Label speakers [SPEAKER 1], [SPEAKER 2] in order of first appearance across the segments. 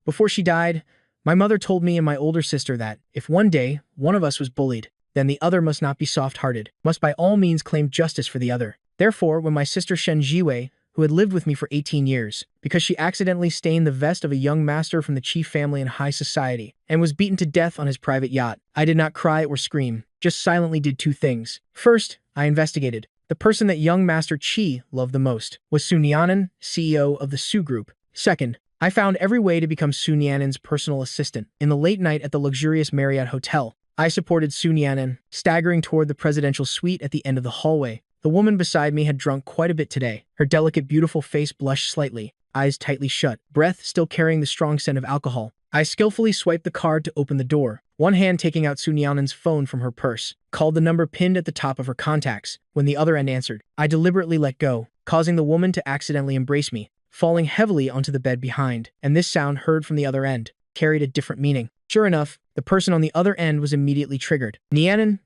[SPEAKER 1] Before she died, my mother told me and my older sister that if one day one of us was bullied, then the other must not be soft-hearted, must by all means claim justice for the other. Therefore, when my sister Shen Jiwei, who had lived with me for 18 years, because she accidentally stained the vest of a young master from the chief family in high society and was beaten to death on his private yacht, I did not cry or scream, just silently did two things. First, I investigated. The person that young Master Qi loved the most was Su Nianen, CEO of the Su Group. Second, I found every way to become Su Nianen's personal assistant. In the late night at the luxurious Marriott Hotel, I supported Su Nianen, staggering toward the presidential suite at the end of the hallway. The woman beside me had drunk quite a bit today. Her delicate, beautiful face blushed slightly, eyes tightly shut, breath still carrying the strong scent of alcohol. I skillfully swiped the card to open the door, one hand taking out Su Nianen's phone from her purse, called the number pinned at the top of her contacts. When the other end answered, I deliberately let go, causing the woman to accidentally embrace me, falling heavily onto the bed behind, and this sound heard from the other end carried a different meaning. Sure enough, the person on the other end was immediately triggered. Nianen,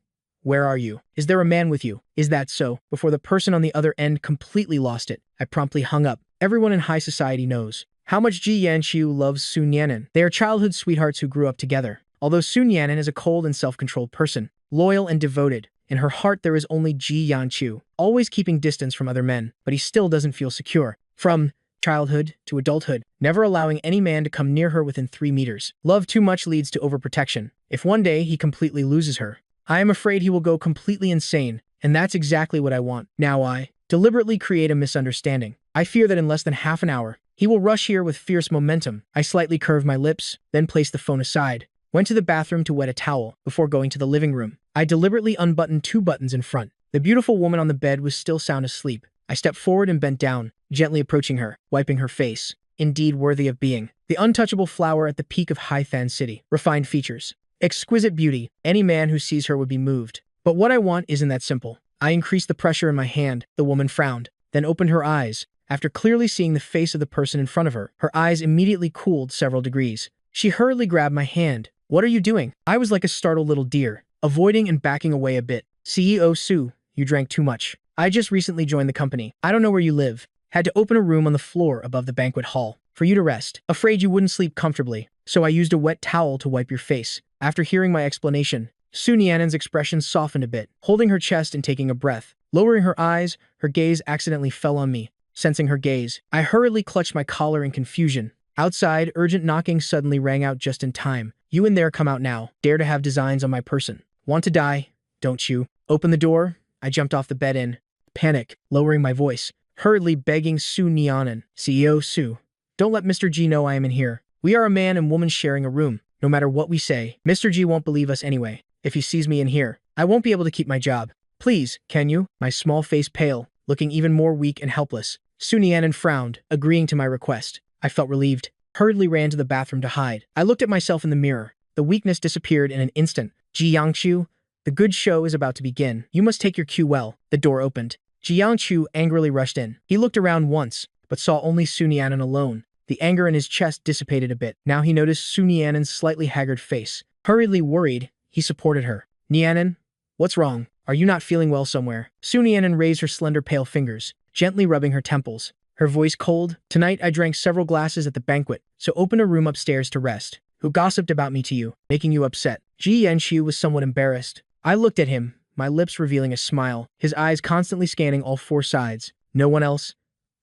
[SPEAKER 1] where are you? Is there a man with you? Is that so? Before the person on the other end completely lost it, I promptly hung up. Everyone in high society knows how much Ji Yanqiu loves Su Nianen. They are childhood sweethearts who grew up together. Although Su Nianen is a cold and self-controlled person, loyal and devoted, in her heart there is only Ji Yanqiu, always keeping distance from other men, but he still doesn't feel secure. From childhood to adulthood, never allowing any man to come near her within 3 meters. Love too much leads to overprotection. If one day he completely loses her, I am afraid he will go completely insane, and that's exactly what I want. Now I deliberately create a misunderstanding. I fear that in less than half an hour, he will rush here with fierce momentum. I slightly curve my lips, then place the phone aside, went to the bathroom to wet a towel before going to the living room. I deliberately unbuttoned 2 buttons in front. The beautiful woman on the bed was still sound asleep. I stepped forward and bent down, gently approaching her, wiping her face. Indeed worthy of being. The untouchable flower at the peak of Haithan City. Refined features. Exquisite beauty. Any man who sees her would be moved. But what I want isn't that simple. I increased the pressure in my hand. The woman frowned, then opened her eyes. After clearly seeing the face of the person in front of her, her eyes immediately cooled several degrees. She hurriedly grabbed my hand. What are you doing? I was like a startled little deer, avoiding and backing away a bit. CEO Su, you drank too much. I just recently joined the company. I don't know where you live. Had to open a room on the floor above the banquet hall for you to rest. Afraid you wouldn't sleep comfortably, so I used a wet towel to wipe your face. After hearing my explanation, Su Nianen's expression softened a bit, holding her chest and taking a breath. Lowering her eyes, her gaze accidentally fell on me. Sensing her gaze, I hurriedly clutched my collar in confusion. Outside, urgent knocking suddenly rang out just in time. You in there, come out now. Dare to have designs on my person. Want to die, don't you? Open the door. I jumped off the bed in panic, lowering my voice, hurriedly begging Su Nianen, CEO Su, don't let Mr. G know I am in here. We are a man and woman sharing a room. No matter what we say, Mr. G won't believe us anyway. If he sees me in here, I won't be able to keep my job. Please, can you? My small face pale, looking even more weak and helpless. Su Nianen frowned, agreeing to my request. I felt relieved, hurriedly ran to the bathroom to hide. I looked at myself in the mirror. The weakness disappeared in an instant. Ji Yangqiu, the good show is about to begin. You must take your cue well. The door opened. Ji Yangqiu angrily rushed in. He looked around once, but saw only Su Nianen alone. The anger in his chest dissipated a bit. Now he noticed Su Nianen's slightly haggard face. Hurriedly worried, he supported her. Nianen, what's wrong? Are you not feeling well somewhere? Su Nianen raised her slender pale fingers, gently rubbing her temples. Her voice cold. Tonight I drank several glasses at the banquet, so open a room upstairs to rest. Who gossiped about me to you, making you upset? Ji Yanqiu was somewhat embarrassed. I looked at him, my lips revealing a smile, his eyes constantly scanning all 4 sides. No one else?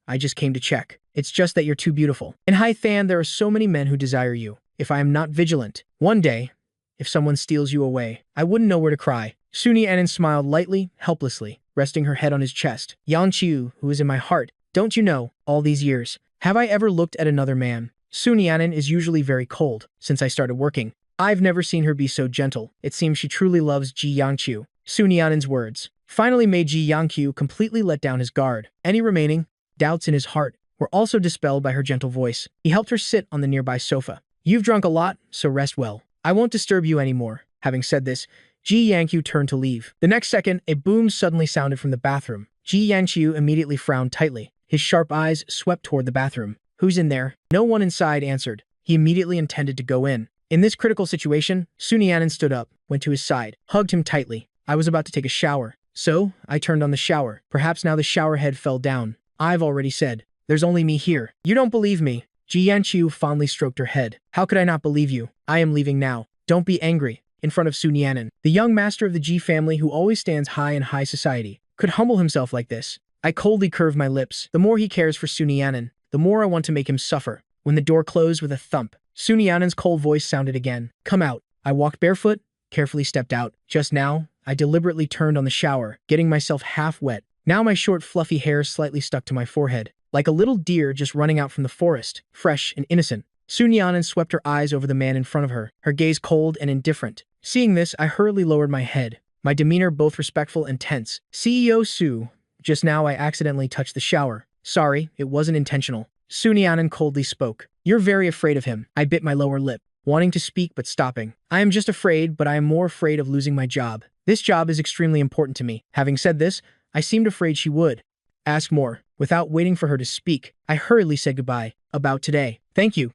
[SPEAKER 1] I just came to check. It's just that you're too beautiful. In Haithan, there are so many men who desire you. If I am not vigilant, one day, if someone steals you away, I wouldn't know where to cry. Su Nianen smiled lightly, helplessly, resting her head on his chest. Yanqiu, who is in my heart, don't you know, all these years, have I ever looked at another man? Su Nianen is usually very cold. Since I started working, I've never seen her be so gentle. It seems she truly loves Ji Yanqiu. Su Nianen's words finally made Ji Yanqiu completely let down his guard. Any remaining doubts in his heart were also dispelled by her gentle voice. He helped her sit on the nearby sofa. You've drunk a lot, so rest well. I won't disturb you anymore. Having said this, Ji Yanqiu turned to leave. The next second, a boom suddenly sounded from the bathroom. Ji Yanqiu immediately frowned tightly. His sharp eyes swept toward the bathroom. Who's in there? No one inside answered. He immediately intended to go in. In this critical situation, Su Nianen stood up, went to his side, hugged him tightly. I was about to take a shower. So, I turned on the shower. Perhaps now the shower head fell down. I've already said, there's only me here. You don't believe me. Ji Yanqiu fondly stroked her head. How could I not believe you? I am leaving now. Don't be angry. In front of Sun Yan'an, the young master of the Ji family who always stands high in high society, could humble himself like this. I coldly curved my lips. The more he cares for Sun Yan'an, the more I want to make him suffer. When the door closed with a thump, Sun Yan'an's cold voice sounded again. Come out. I walked barefoot, carefully stepped out. Just now, I deliberately turned on the shower, getting myself half wet. Now my short fluffy hair slightly stuck to my forehead, like a little deer just running out from the forest, fresh and innocent. Sun Yan'an swept her eyes over the man in front of her, her gaze cold and indifferent. Seeing this, I hurriedly lowered my head, my demeanor both respectful and tense. CEO Su, just now I accidentally touched the shower. Sorry, it wasn't intentional. Sun Yan'an coldly spoke. You're very afraid of him. I bit my lower lip, wanting to speak but stopping. I am just afraid, but I am more afraid of losing my job. This job is extremely important to me. Having said this, I seemed afraid she would ask more. Without waiting for her to speak, I hurriedly said goodbye. About today. Thank you.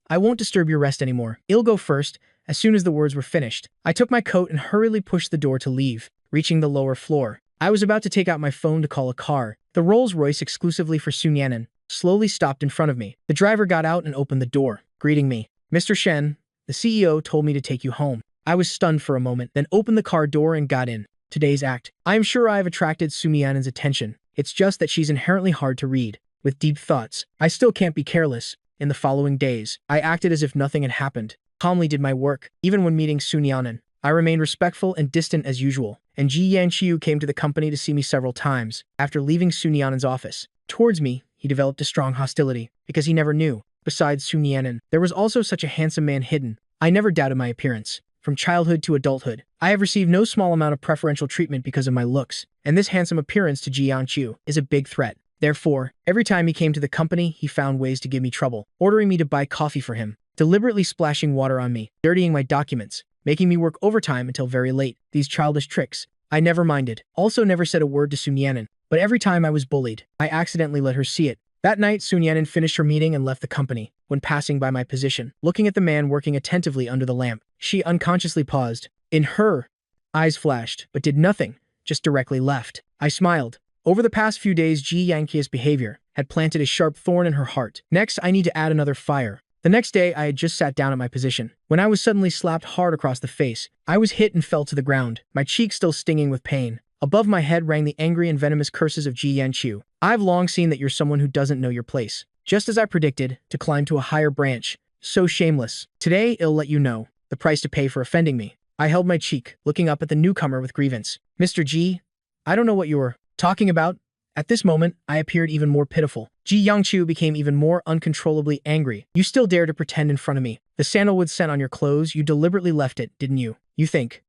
[SPEAKER 1] I won't disturb your rest anymore. I'll go first. As soon as the words were finished, I took my coat and hurriedly pushed the door to leave, reaching the lower floor. I was about to take out my phone to call a car. The Rolls-Royce exclusively for Sun Yan'an slowly stopped in front of me. The driver got out and opened the door, greeting me. Mr. Shen, the CEO told me to take you home. I was stunned for a moment, then opened the car door and got in. Today's act. I am sure I have attracted Sun Yan'an's attention. It's just that she's inherently hard to read, with deep thoughts. I still can't be careless. In the following days, I acted as if nothing had happened. Calmly did my work, even when meeting Sun Yan'an. I remained respectful and distant as usual, and Ji Yanqiu came to the company to see me several times. After leaving Sun Yan'an's office, towards me, he developed a strong hostility, because he never knew. Besides Sun Yan'an, there was also such a handsome man hidden. I never doubted my appearance. From childhood to adulthood, I have received no small amount of preferential treatment because of my looks, and this handsome appearance to Ji Yanqiu is a big threat. Therefore, every time he came to the company, he found ways to give me trouble, ordering me to buy coffee for him, deliberately splashing water on me, dirtying my documents, making me work overtime until very late. These childish tricks, I never minded. Also never said a word to Sun Yan'an, but every time I was bullied, I accidentally let her see it. That night, Sun Yan'an finished her meeting and left the company. When passing by my position, looking at the man working attentively under the lamp, she unconsciously paused. In her eyes flashed, but did nothing, just directly left. I smiled. Over the past few days, Ji Yanqiu's behavior had planted a sharp thorn in her heart. Next, I need to add another fire. The next day, I had just sat down at my position, when I was suddenly slapped hard across the face. I was hit and fell to the ground, my cheek still stinging with pain. Above my head rang the angry and venomous curses of Ji Yanqiu. I've long seen that you're someone who doesn't know your place. Just as I predicted, to climb to a higher branch. So shameless. Today, I'll let you know the price to pay for offending me. I held my cheek, looking up at the newcomer with grievance. Mr. Ji, I don't know what you're talking about. At this moment, I appeared even more pitiful. Ji Yanqiu became even more uncontrollably angry. You still dare to pretend in front of me. The sandalwood scent on your clothes, you deliberately left it, didn't you? You think?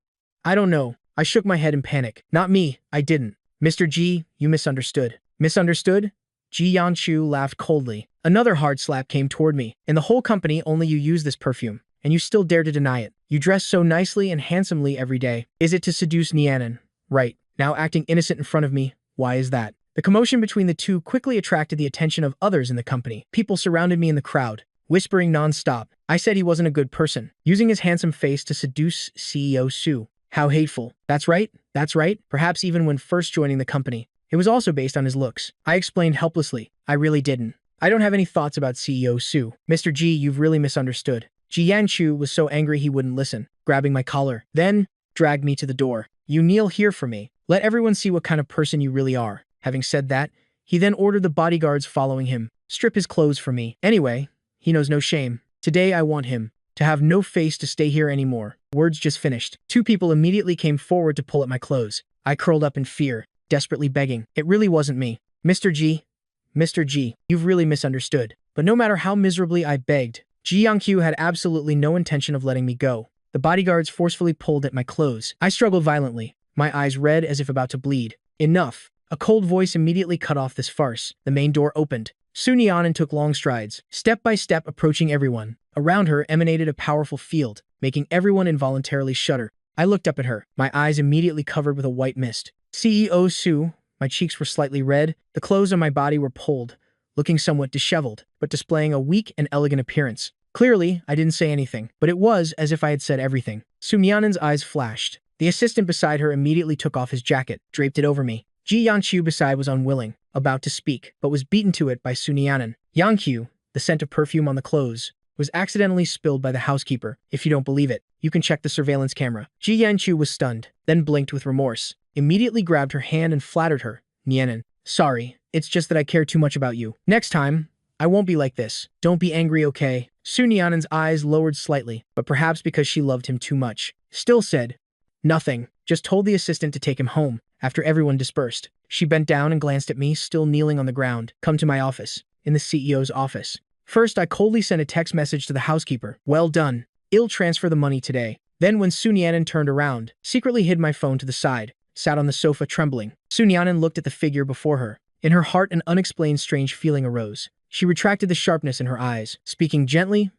[SPEAKER 1] I don't know. I shook my head in panic. Not me, I didn't. Mr. Ji, you misunderstood. Misunderstood? Ji Yanqiu laughed coldly. Another hard slap came toward me. In the whole company, only you use this perfume, and you still dare to deny it. You dress so nicely and handsomely every day. Is it to seduce Nianan? Right. Now acting innocent in front of me. Why is that? The commotion between the two quickly attracted the attention of others in the company. People surrounded me in the crowd, whispering non-stop. I said he wasn't a good person, using his handsome face to seduce CEO Su. How hateful. That's right. That's right. Perhaps even when first joining the company, it was also based on his looks. I explained helplessly. I really didn't. I don't have any thoughts about CEO Su. Mr. Ji, you've really misunderstood. Ji Yanqiu was so angry he wouldn't listen, grabbing my collar. Then, dragged me to the door. You kneel here for me. Let everyone see what kind of person you really are. Having said that, he then ordered the bodyguards following him, strip his clothes for me. Anyway, he knows no shame. Today I want him to have no face to stay here anymore. Words just finished. Two people immediately came forward to pull at my clothes. I curled up in fear, desperately begging. It really wasn't me. Mr. Ji, you've really misunderstood. But no matter how miserably I begged, Ji Yanqiu had absolutely no intention of letting me go. The bodyguards forcefully pulled at my clothes. I struggled violently, my eyes red as if about to bleed. Enough. A cold voice immediately cut off this farce. The main door opened. Sun Yan'an took long strides, step by step approaching everyone. Around her emanated a powerful field, making everyone involuntarily shudder. I looked up at her, my eyes immediately covered with a white mist. CEO Su, my cheeks were slightly red, the clothes on my body were pulled, looking somewhat disheveled, but displaying a weak and elegant appearance. Clearly, I didn't say anything, but it was as if I had said everything. Sun Yan'an's eyes flashed. The assistant beside her immediately took off his jacket, draped it over me. Ji Yanqiu beside was unwilling, about to speak, but was beaten to it by Sun Yan'an. Yanqiu, The scent of perfume on the clothes was accidentally spilled by the housekeeper. If you don't believe it, you can check the surveillance camera. Ji Yanqiu was stunned, then blinked with remorse, immediately grabbed her hand and flattered her. Nianen, sorry, it's just that I care too much about you. Next time, I won't be like this. Don't be angry, okay? Su Nianen's eyes lowered slightly, but perhaps because she loved him too much, still said, nothing, just told the assistant to take him home. After everyone dispersed, she bent down and glanced at me, still kneeling on the ground. Come to my office. In the CEO's office. First, I coldly sent a text message to the housekeeper. Well done. I'll transfer the money today. Then when Su Nianen turned around, secretly hid my phone to the side, sat on the sofa trembling. Su Nianen looked at the figure before her. In her heart, an unexplained strange feeling arose. She retracted the sharpness in her eyes, speaking gently.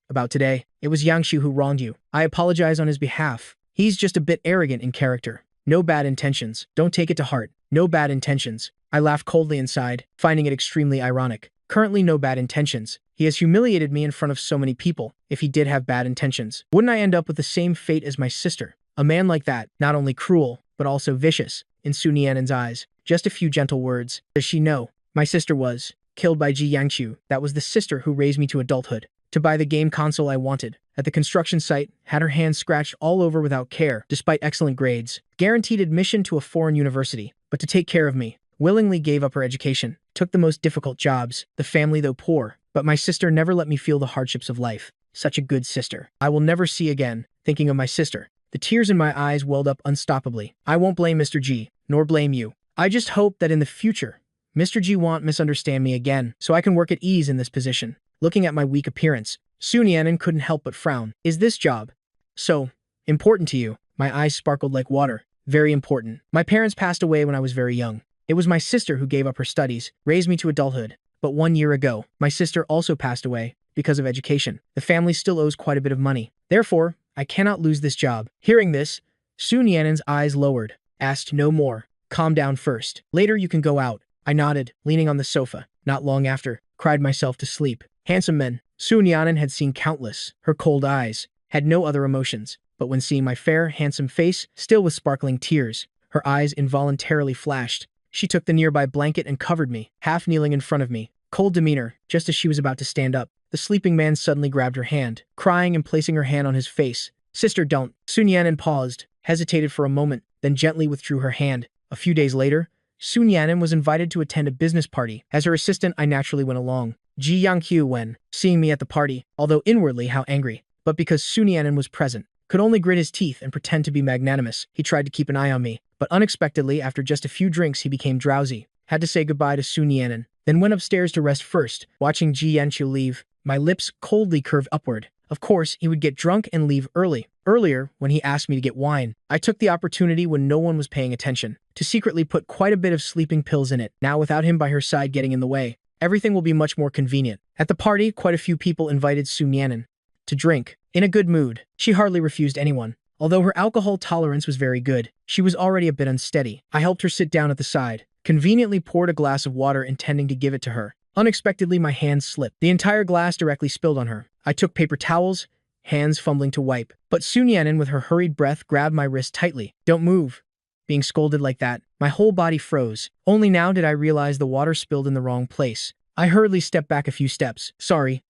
[SPEAKER 1] About today, it was Yangshu who wronged you. I apologize on his behalf. He's just a bit arrogant in character. No bad intentions. Don't take it to heart. No bad intentions. I laughed coldly inside, finding it extremely ironic. Currently no bad intentions. He has humiliated me in front of so many people. If he did have bad intentions, wouldn't I end up with the same fate as my sister? A man like that, not only cruel, but also vicious. In Su Nianen's eyes, just a few gentle words. Does she know? My sister was killed by Ji Yanqiu. That was the sister who raised me to adulthood. To buy the game console I wanted. At the construction site, had her hands scratched all over without care, despite excellent grades. Guaranteed admission to a foreign university. But to take care of me, willingly gave up her education. Took the most difficult jobs. The family, though poor. But my sister never let me feel the hardships of life. Such a good sister. I will never see again. Thinking of my sister, the tears in my eyes welled up unstoppably. I won't blame Mr. G, nor blame you. I just hope that in the future, Mr. G won't misunderstand me again, so I can work at ease in this position. Looking at my weak appearance, Su Nianen couldn't help but frown. Is this job so important to you? My eyes sparkled like water. Very important. My parents passed away when I was very young. It was my sister who gave up her studies, raised me to adulthood. But 1 year ago, my sister also passed away because of education. The family still owes quite a bit of money. Therefore, I cannot lose this job. Hearing this, Su Nianen's eyes lowered. Asked no more. Calm down first. Later you can go out. I nodded, leaning on the sofa. Not long after, cried myself to sleep. Handsome men. Su Nianen had seen countless. Her cold eyes had no other emotions. But when seeing my fair, handsome face, still with sparkling tears, her eyes involuntarily flashed. She took the nearby blanket and covered me, half kneeling in front of me. Cold demeanor, just as she was about to stand up. The sleeping man suddenly grabbed her hand, crying and placing her hand on his face. Sister, don't. Su Nianen paused, hesitated for a moment, then gently withdrew her hand. A few days later, Su Nianen was invited to attend a business party. As her assistant, I naturally went along. Ji Yanqiu, when seeing me at the party, although inwardly how angry, but because Su Nianen was present, could only grit his teeth and pretend to be magnanimous. He tried to keep an eye on me, but unexpectedly, after just a few drinks, he became drowsy. Had to say goodbye to Su Nianen, then went upstairs to rest first. Watching Ji Yanqiu leave, my lips coldly curved upward. Of course, he would get drunk and leave early. Earlier, when he asked me to get wine, I took the opportunity when no one was paying attention to secretly put quite a bit of sleeping pills in it. Now, without him by her side getting in the way, everything will be much more convenient. At the party, quite a few people invited Su Nianen to drink. In a good mood, she hardly refused anyone. Although her alcohol tolerance was very good, she was already a bit unsteady. I helped her sit down at the side, conveniently poured a glass of water intending to give it to her. Unexpectedly, my hand slipped. The entire glass directly spilled on her. I took paper towels, hands fumbling to wipe. But Su Nianen, with her hurried breath, grabbed my wrist tightly. Don't move. Being scolded like that, my whole body froze. Only now did I realize the water spilled in the wrong place. I hurriedly stepped back a few steps. Sorry.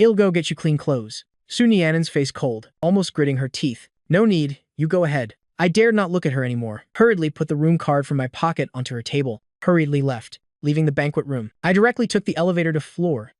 [SPEAKER 1] I'll go get you clean clothes. Su Nianen's face cold, almost gritting her teeth. No need, you go ahead. I dared not look at her anymore. Hurriedly put the room card from my pocket onto her table. Hurriedly left, leaving the banquet room. I directly took the elevator to floor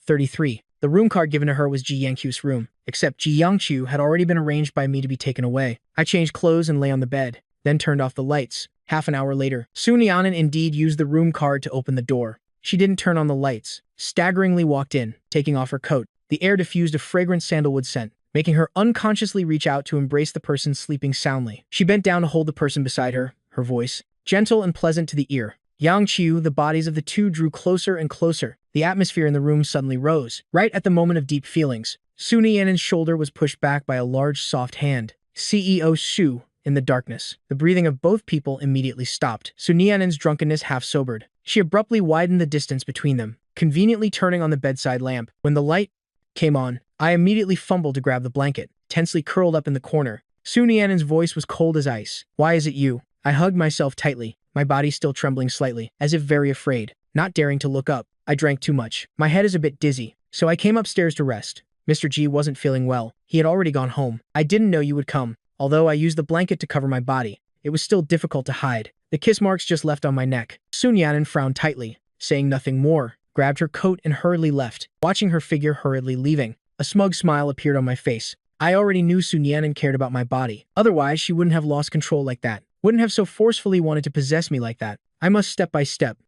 [SPEAKER 1] 33. The room card given to her was Ji Yanqiu's room, except Ji Yanqiu had already been arranged by me to be taken away. I changed clothes and lay on the bed, then turned off the lights. Half an hour later, Su Nianen indeed used the room card to open the door. She didn't turn on the lights, staggeringly walked in, taking off her coat. The air diffused a fragrant sandalwood scent, making her unconsciously reach out to embrace the person sleeping soundly. She bent down to hold the person beside her, her voice gentle and pleasant to the ear. Yangshu, the bodies of the two drew closer and closer. The atmosphere in the room suddenly rose. Right at the moment of deep feelings, Su Nianen's shoulder was pushed back by a large soft hand. CEO Su, in the darkness. The breathing of both people immediately stopped. Su Nianen's drunkenness half-sobered. She abruptly widened the distance between them, conveniently turning on the bedside lamp. When the light came on, I immediately fumbled to grab the blanket, tensely curled up in the corner. Su Nianen's voice was cold as ice. Why is it you? I hugged myself tightly, my body still trembling slightly, as if very afraid. not daring to look up. I drank too much. My head is a bit dizzy, so I came upstairs to rest. Mr. G wasn't feeling well. He had already gone home. I didn't know you would come. Although I used the blanket to cover my body, it was still difficult to hide. The kiss marks just left on my neck. Sun Yanan frowned tightly, saying nothing more, grabbed her coat and hurriedly left, watching her figure hurriedly leaving. A smug smile appeared on my face. I already knew Sun Yanan cared about my body. Otherwise, she wouldn't have lost control like that. Wouldn't have so forcefully wanted to possess me like that. I must step by step,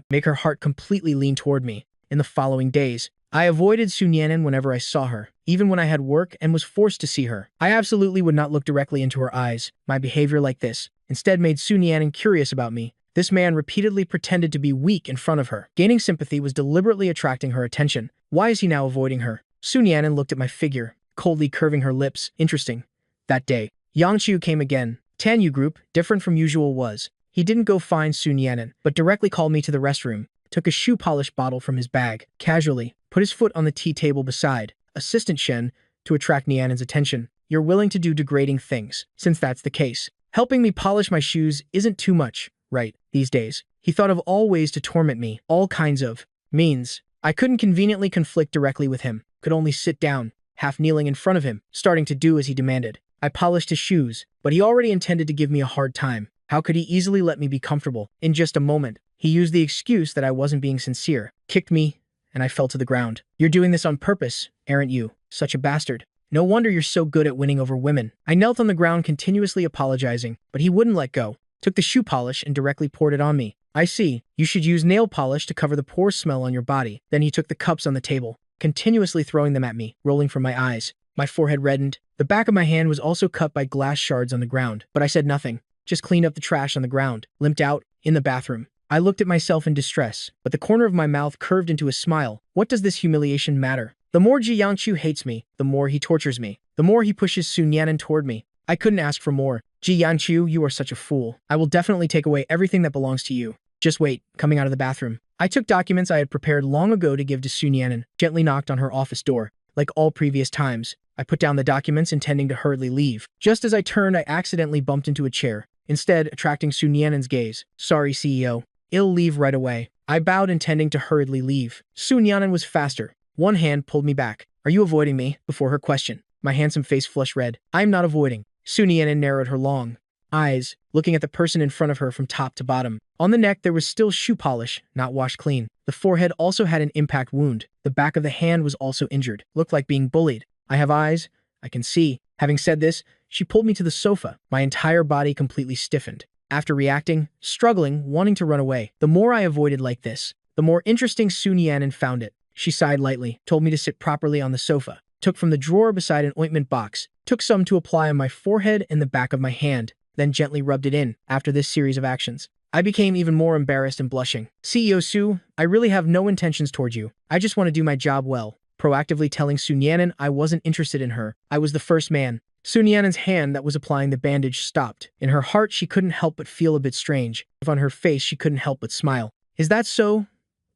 [SPEAKER 1] make her heart completely lean toward me. In the following days, I avoided Sun Yanan whenever I saw her, even when I had work and was forced to see her. I absolutely would not look directly into her eyes. My behavior like this instead made Sun Yanan curious about me. This man repeatedly pretended to be weak in front of her. Gaining sympathy was deliberately attracting her attention. Why is he now avoiding her? Sun Yanan looked at my figure, coldly curving her lips. Interesting. That day, Yang Qiu came again. Tanyu group, different from usual was. He didn't go find Sun Yanan, but directly called me to the restroom, took a shoe polish bottle from his bag, casually, put his foot on the tea table beside, Assistant Shen, to attract Nianen's attention. You're willing to do degrading things, since that's the case. Helping me polish my shoes isn't too much, right, these days. He thought of all ways to torment me, all kinds of means. I couldn't conveniently conflict directly with him, could only sit down, half kneeling in front of him, starting to do as he demanded. I polished his shoes, but he already intended to give me a hard time. How could he easily let me be comfortable? In just a moment, he used the excuse that I wasn't being sincere, kicked me, and I fell to the ground. You're doing this on purpose, aren't you? Such a bastard. No wonder you're so good at winning over women. I knelt on the ground continuously apologizing, but he wouldn't let go. Took the shoe polish and directly poured it on me. I see. You should use nail polish to cover the poor smell on your body. Then he took the cups on the table, continuously throwing them at me, rolling from my eyes. My forehead reddened. The back of my hand was also cut by glass shards on the ground, but I said nothing. Just cleaned up the trash on the ground, limped out, in the bathroom. I looked at myself in distress, but the corner of my mouth curved into a smile. What does this humiliation matter? The more Ji Yangqiu hates me, the more he tortures me. The more he pushes Sun Yanan toward me. I couldn't ask for more. Ji Yangqiu, you are such a fool. I will definitely take away everything that belongs to you. Just wait, coming out of the bathroom. I took documents I had prepared long ago to give to Sun Yanan, gently knocked on her office door. Like all previous times, I put down the documents intending to hurriedly leave. Just as I turned, I accidentally bumped into a chair, instead attracting Sun Yanan's gaze. Sorry, CEO. I'll leave right away. I bowed, intending to hurriedly leave. Sun Yanan was faster. One hand pulled me back. Are you avoiding me? Before her question, my handsome face flushed red. I'm not avoiding. Sun Yanan narrowed her long eyes, looking at the person in front of her from top to bottom. On the neck, there was still shoe polish, not washed clean. The forehead also had an impact wound. The back of the hand was also injured. Looked like being bullied. I have eyes. I can see. Having said this, she pulled me to the sofa. My entire body completely stiffened. After reacting, struggling, wanting to run away. The more I avoided like this, the more interesting Sun Yanan found it. She sighed lightly, told me to sit properly on the sofa, took from the drawer beside an ointment box, took some to apply on my forehead and the back of my hand, then gently rubbed it in. After this series of actions, I became even more embarrassed and blushing. CEO Su, I really have no intentions toward you. I just want to do my job well. Proactively telling Sun Yanan I wasn't interested in her. I was the first man. Sun Yanan's hand that was applying the bandage stopped. In her heart, she couldn't help but feel a bit strange. If on her face, she couldn't help but smile. Is that so?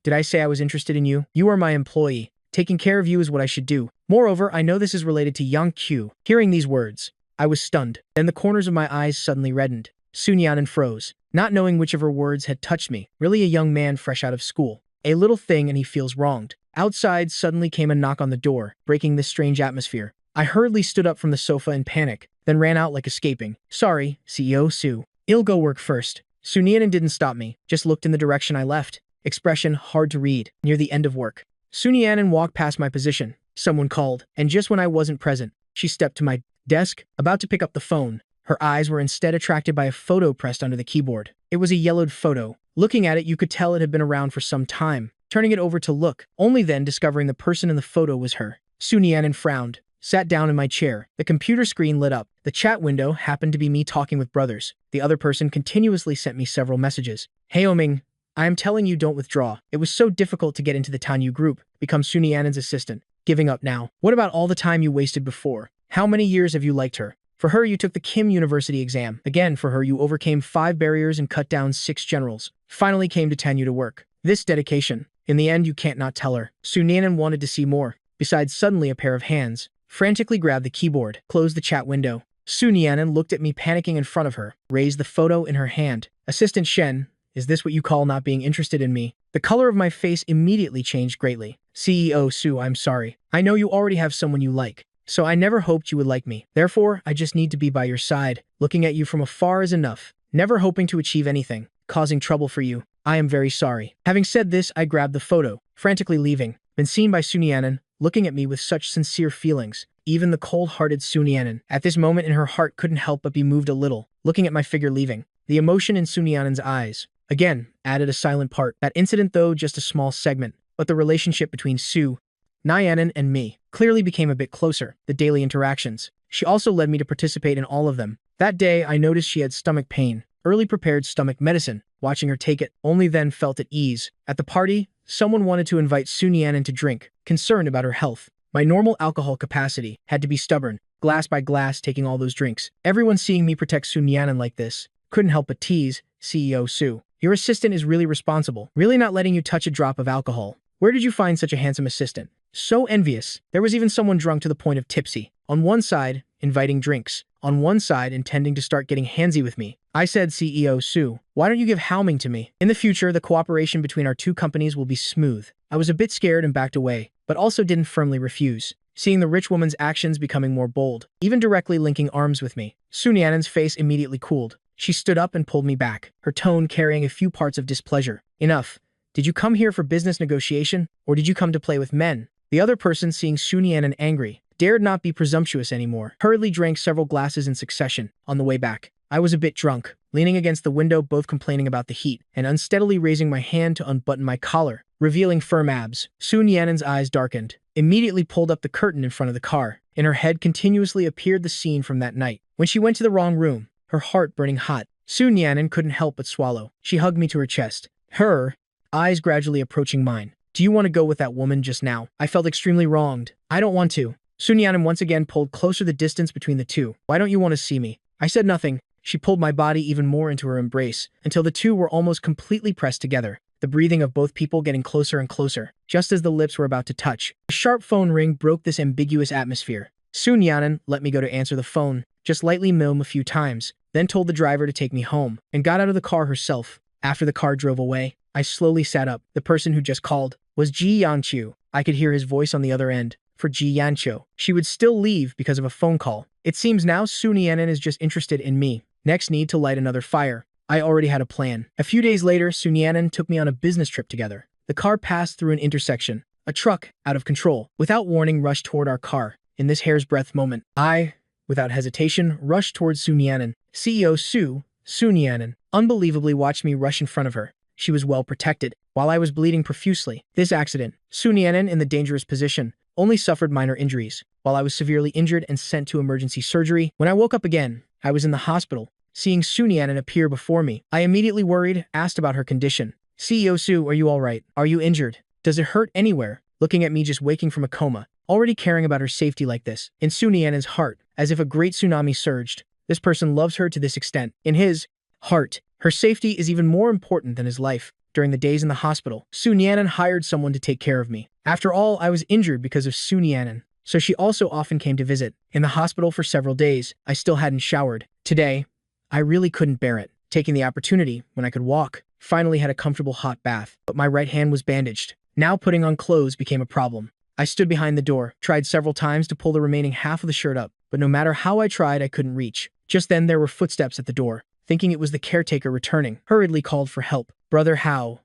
[SPEAKER 1] Did I say I was interested in you? You are my employee. Taking care of you is what I should do. Moreover, I know this is related to Yang Qiu. Hearing these words, I was stunned. Then the corners of my eyes suddenly reddened. Sun Yanan froze, not knowing which of her words had touched me. Really a young man fresh out of school. A little thing and he feels wronged. Outside suddenly came a knock on the door, breaking this strange atmosphere. I hurriedly stood up from the sofa in panic, then ran out like escaping. Sorry, CEO Su. I'll go work first. Sun Yanan didn't stop me, just looked in the direction I left. Expression hard to read, near the end of work. Sun Yanan walked past my position. Someone called, and just when I wasn't present, she stepped to my desk, about to pick up the phone. Her eyes were instead attracted by a photo pressed under the keyboard. It was a yellowed photo. Looking at it, you could tell it had been around for some time. Turning it over to look, only then discovering the person in the photo was her. Sun Yanan frowned, sat down in my chair. The computer screen lit up. The chat window happened to be me talking with brothers. The other person continuously sent me several messages. Hey Oming, I am telling you don't withdraw. It was so difficult to get into the Tanyu group, become Sun Yanan's assistant. Giving up now. What about all the time you wasted before? How many years have you liked her? For her, you took the Kim University exam. Again, for her, you overcame 5 barriers and cut down 6 generals. Finally came to Tanyu to work. This dedication. In the end, you can't not tell her. Sun Yanan wanted to see more. Besides, suddenly a pair of hands frantically grabbed the keyboard, closed the chat window. Sun Yanan looked at me panicking in front of her, raised the photo in her hand. Assistant Shen, Is this what you call not being interested in me? The color of my face immediately changed greatly. CEO Su, I'm sorry. I know you already have someone you like, so I never hoped you would like me. Therefore, I just need to be by your side. Looking at you from afar is enough. Never hoping to achieve anything, causing trouble for you. I am very sorry. Having said this, I grabbed the photo, frantically leaving. Been seen by Sunyanan, looking at me with such sincere feelings. Even the cold-hearted Sunyanan, at this moment in her heart, couldn't help but be moved a little, looking at my figure leaving. The emotion in Sunyanan's eyes, again, added a silent part. That incident, though just a small segment, but the relationship between Nyanan and me clearly became a bit closer. The daily interactions. She also led me to participate in all of them. That day, I noticed she had stomach pain. Early prepared stomach medicine. Watching her take it, only then felt at ease. At the party, someone wanted to invite Sunyanan to drink, concerned about her health. My normal alcohol capacity had to be stubborn, glass by glass taking all those drinks. Everyone seeing me protect Sunyanan like this couldn't help but tease. CEO Su, your assistant is really responsible, really not letting you touch a drop of alcohol. Where did you find such a handsome assistant? So envious. There was even someone drunk to the point of tipsy. On one side, inviting drinks. On one side, intending to start getting handsy with me. I said, CEO Su, why don't you give Haoming to me? In the future, the cooperation between our two companies will be smooth. I was a bit scared and backed away, but also didn't firmly refuse. Seeing the rich woman's actions becoming more bold, even directly linking arms with me, Sunyanan's face immediately cooled. She stood up and pulled me back, her tone carrying a few parts of displeasure. Enough. Did you come here for business negotiation, or did you come to play with men? The other person, seeing Sunyanan angry, dared not be presumptuous anymore, hurriedly drank several glasses in succession. On the way back, I was a bit drunk, leaning against the window, both complaining about the heat, and unsteadily raising my hand to unbutton my collar, revealing firm abs. Sunyanan's eyes darkened, immediately pulled up the curtain in front of the car. In her head continuously appeared the scene from that night, when she went to the wrong room, her heart burning hot. Sunyanan couldn't help but swallow. She hugged me to her chest, her eyes gradually approaching mine. Do you want to go with that woman just now? I felt extremely wronged. I don't want to. Sunyanan once again pulled closer the distance between the two. Why don't you want to see me? I said nothing. She pulled my body even more into her embrace, until the two were almost completely pressed together, the breathing of both people getting closer and closer. Just as the lips were about to touch, a sharp phone ring broke this ambiguous atmosphere. Sunyanan let me go to answer the phone, just lightly a few times, then told the driver to take me home, and got out of the car herself. After the car drove away, I slowly sat up. The person who just called was Ji Yanqiu. I could hear his voice on the other end. For Ji Yanqiu, she would still leave because of a phone call. It seems now Sunyanan is just interested in me. Next, need to light another fire. I already had a plan. A few days later, Sunyanan took me on a business trip together. The car passed through an intersection. A truck, out of control, without warning, rushed toward our car. In this hair's breadth moment, I, without hesitation, rushed towards Sunyanan. CEO Su, Sunyanan, unbelievably watched me rush in front of her. She was well protected, while I was bleeding profusely. This accident, Sunyanan, in the dangerous position, only suffered minor injuries, while I was severely injured and sent to emergency surgery. When I woke up again, I was in the hospital. Seeing Sunyanan appear before me, I immediately worried, asked about her condition. CEO Su, are you all right? Are you injured? Does it hurt anywhere? Looking at me just waking from a coma, already caring about her safety like this. In Sunyanan's heart, as if a great tsunami surged. This person loves her to this extent. In his heart, her safety is even more important than his life. During the days in the hospital, Sunyanan hired someone to take care of me. After all, I was injured because of Sunyanan, so she also often came to visit. In the hospital for several days, I still hadn't showered. Today, I really couldn't bear it. Taking the opportunity, when I could walk, finally had a comfortable hot bath, but my right hand was bandaged. Now putting on clothes became a problem. I stood behind the door, tried several times to pull the remaining half of the shirt up, but no matter how I tried, I couldn't reach. Just then there were footsteps at the door. Thinking it was the caretaker returning, hurriedly called for help. Brother Hao,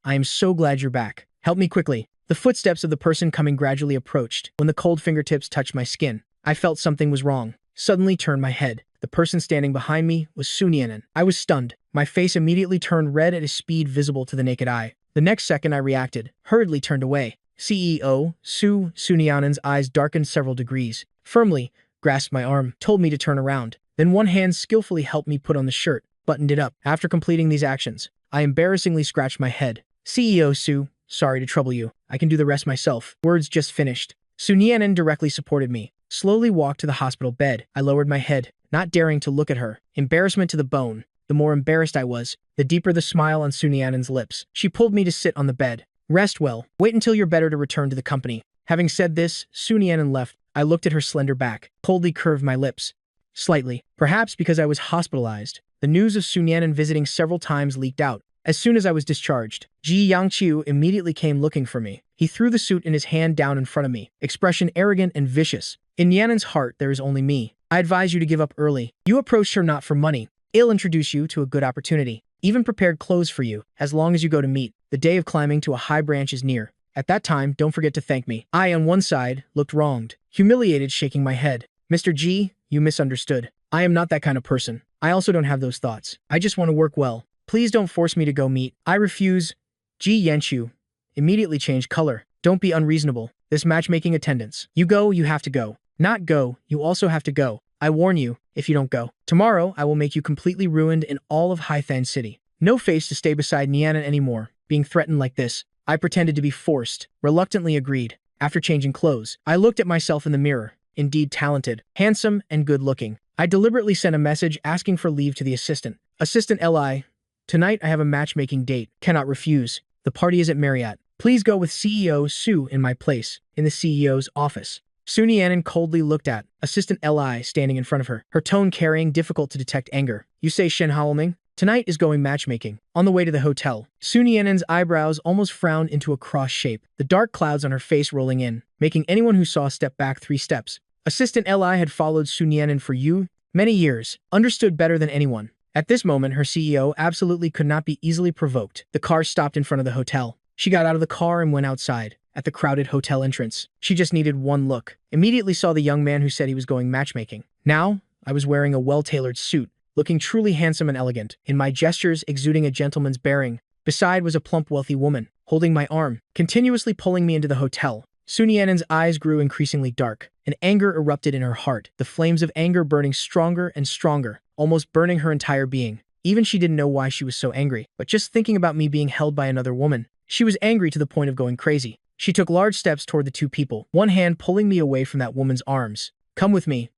[SPEAKER 1] I am so glad you're back. Help me quickly. The footsteps of the person coming gradually approached. When the cold fingertips touched my skin, I felt something was wrong. Suddenly turned my head. The person standing behind me was Sunyanan. I was stunned. My face immediately turned red at a speed visible to the naked eye. The next second I reacted, hurriedly turned away. CEO Sunyanan's eyes darkened several degrees. Firmly grasped my arm, told me to turn around. Then one hand skillfully helped me put on the shirt, buttoned it up. After completing these actions, I embarrassingly scratched my head. CEO Su, sorry to trouble you. I can do the rest myself. Words just finished. Sunyanan directly supported me. Slowly walked to the hospital bed. I lowered my head, not daring to look at her. Embarrassment to the bone. The more embarrassed I was, the deeper the smile on Sunyanan's lips. She pulled me to sit on the bed. Rest well. Wait until you're better to return to the company. Having said this, Sunyanan left. I looked at her slender back, coldly curved my lips. Slightly. Perhaps because I was hospitalized. The news of Sunyanan visiting several times leaked out. As soon as I was discharged, Ji Yangqiu immediately came looking for me. He threw the suit in his hand down in front of me, expression arrogant and vicious. In Yanan's heart, there is only me. I advise you to give up early. You approached her not for money. I'll introduce you to a good opportunity. Even prepared clothes for you, as long as you go to meet. The day of climbing to a high branch is near. At that time, don't forget to thank me. I, on one side, looked wronged, humiliated, shaking my head. Mr. G, you misunderstood. I am not that kind of person. I also don't have those thoughts. I just want to work well. Please don't force me to go meet. I refuse. Ji Yanqiu immediately changed color. Don't be unreasonable. This matchmaking attendance. You go, you have to go. Not go, you also have to go. I warn you, if you don't go. Tomorrow, I will make you completely ruined in all of Haithan City. No face to stay beside Nianan anymore. Being threatened like this, I pretended to be forced, reluctantly agreed. After changing clothes, I looked at myself in the mirror. Indeed talented, handsome, and good-looking. I deliberately sent a message asking for leave to the assistant. Assistant Li, tonight I have a matchmaking date. Cannot refuse. The party is at Marriott. Please go with CEO Su in my place, in the CEO's office. Su Nianan coldly looked at Assistant Li standing in front of her, her tone carrying difficult to detect anger. You say Shen Haoming? Tonight is going matchmaking. On the way to the hotel, Su Nianan's eyebrows almost frowned into a cross shape, the dark clouds on her face rolling in, making anyone who saw step back 3 steps. Assistant Li had followed Su Nianan for many years, understood better than anyone. At this moment, her CEO absolutely could not be easily provoked. The car stopped in front of the hotel. She got out of the car and went outside. At the crowded hotel entrance, she just needed one look. Immediately saw the young man who said he was going matchmaking. Now, I was wearing a well-tailored suit, looking truly handsome and elegant, in my gestures exuding a gentleman's bearing. Beside was a plump, wealthy woman, holding my arm, continuously pulling me into the hotel. Su Nianan's eyes grew increasingly dark, and anger erupted in her heart, the flames of anger burning stronger and stronger, almost burning her entire being. Even she didn't know why she was so angry, but just thinking about me being held by another woman, she was angry to the point of going crazy. She took large steps toward the 2 people, one hand pulling me away from that woman's arms. Come with me.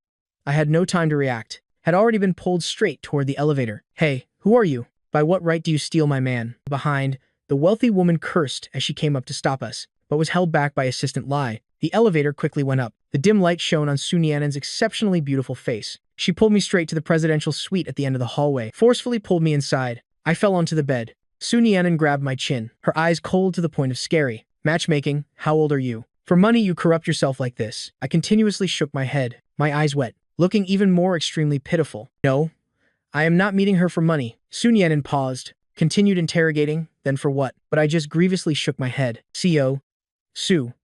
[SPEAKER 1] I had no time to react. Had already been pulled straight toward the elevator. Hey, who are you? By what right do you steal my man? Behind, the wealthy woman cursed as she came up to stop us, but was held back by Assistant Li. The elevator quickly went up. The dim light shone on Su Nianan's exceptionally beautiful face. She pulled me straight to the presidential suite at the end of the hallway, forcefully pulled me inside. I fell onto the bed. Su Nianan grabbed my chin, her eyes cold to the point of scary. Matchmaking, how old are you? For money you corrupt yourself like this. I continuously shook my head, my eyes wet, looking even more extremely pitiful. No, I am not meeting her for money. Su Nianan paused, continued interrogating, then for what? But I just grievously shook my head. CEO, Su,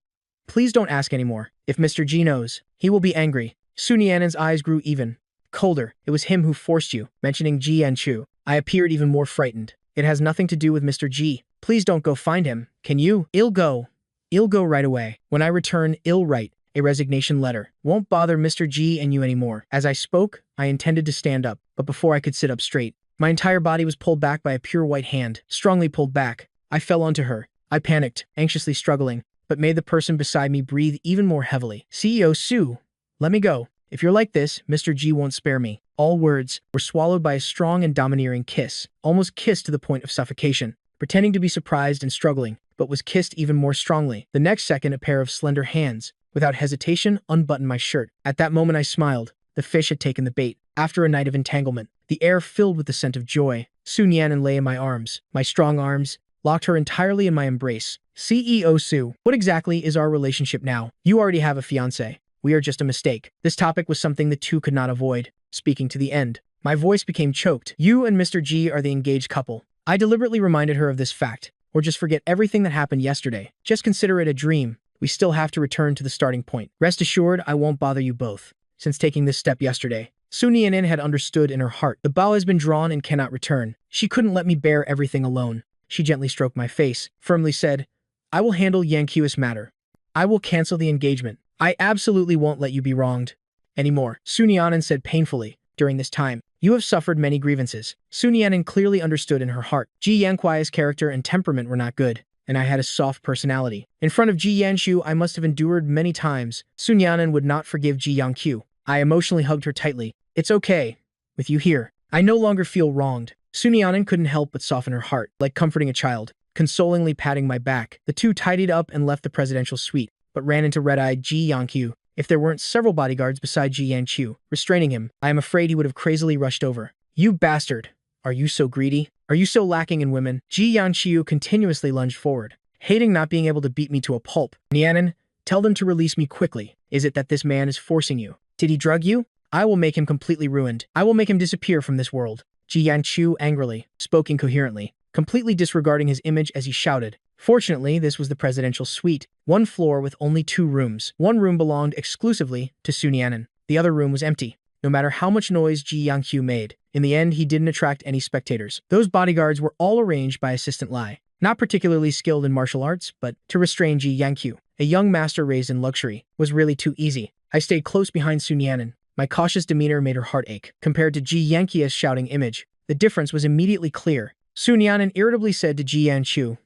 [SPEAKER 1] please don't ask anymore. If Mr. G knows, he will be angry. Su Nianan's eyes grew even colder. It was him who forced you. Mentioning Ji Yanqiu, I appeared even more frightened. It has nothing to do with Mr. G. Please don't go find him. Can you? I'll go. I'll go right away. When I return, I'll write a resignation letter. Won't bother Mr. G and you anymore. As I spoke, I intended to stand up, but before I could sit up straight, my entire body was pulled back by a pure white hand, strongly pulled back. I fell onto her. I panicked, anxiously struggling, but made the person beside me breathe even more heavily. CEO Su, let me go. If you're like this, Mr. G won't spare me. All words were swallowed by a strong and domineering kiss, almost kissed to the point of suffocation, pretending to be surprised and struggling, but was kissed even more strongly. The next second, a pair of slender hands, without hesitation, unbuttoned my shirt. At that moment I smiled. The fish had taken the bait. After a night of entanglement, the air filled with the scent of joy. Su Nianan lay in my arms. My strong arms locked her entirely in my embrace. CEO Su, what exactly is our relationship now? You already have a fiancé. We are just a mistake. This topic was something the two could not avoid. Speaking to the end, my voice became choked. You and Mr. G are the engaged couple. I deliberately reminded her of this fact. Or just forget everything that happened yesterday. Just consider it a dream. We still have to return to the starting point. Rest assured, I won't bother you both. Since taking this step yesterday, Su Nianan had understood in her heart. The bow has been drawn and cannot return. She couldn't let me bear everything alone. She gently stroked my face, firmly said, I will handle Yanqiu's matter. I will cancel the engagement. I absolutely won't let you be wronged anymore. Su Nianan said painfully. During this time, you have suffered many grievances. Su Nianan clearly understood in her heart. Ji Yanqiu's character and temperament were not good, and I had a soft personality. In front of Ji Yanqiu, I must have endured many times. Su Nianan would not forgive Ji Yanqiu. I emotionally hugged her tightly. It's okay. With you here, I no longer feel wronged. Su Nianan couldn't help but soften her heart, like comforting a child, consolingly patting my back. The two tidied up and left the presidential suite, but ran into red-eyed Ji Yanqiu. If there weren't several bodyguards beside Ji Yanqiu, restraining him, I am afraid he would have crazily rushed over. You bastard! Are you so greedy? Are you so lacking in women? Ji Yanqiu continuously lunged forward, hating not being able to beat me to a pulp. Nianen, tell them to release me quickly. Is it that this man is forcing you? Did he drug you? I will make him completely ruined. I will make him disappear from this world. Ji Yanqiu angrily spoke incoherently, completely disregarding his image as he shouted. Fortunately, this was the presidential suite, one floor with only 2 rooms. One room belonged exclusively to Su Nianen. The other room was empty. No matter how much noise Ji Yanqiu made, in the end he didn't attract any spectators. Those bodyguards were all arranged by Assistant Lai, not particularly skilled in martial arts, but to restrain Ji Yanqiu, a young master raised in luxury, was really too easy. I stayed close behind Su Nianen. My cautious demeanor made her heart ache. Compared to Ji Yanqiu's shouting image, the difference was immediately clear. Su Nianen irritably said to Ji Yanqiu,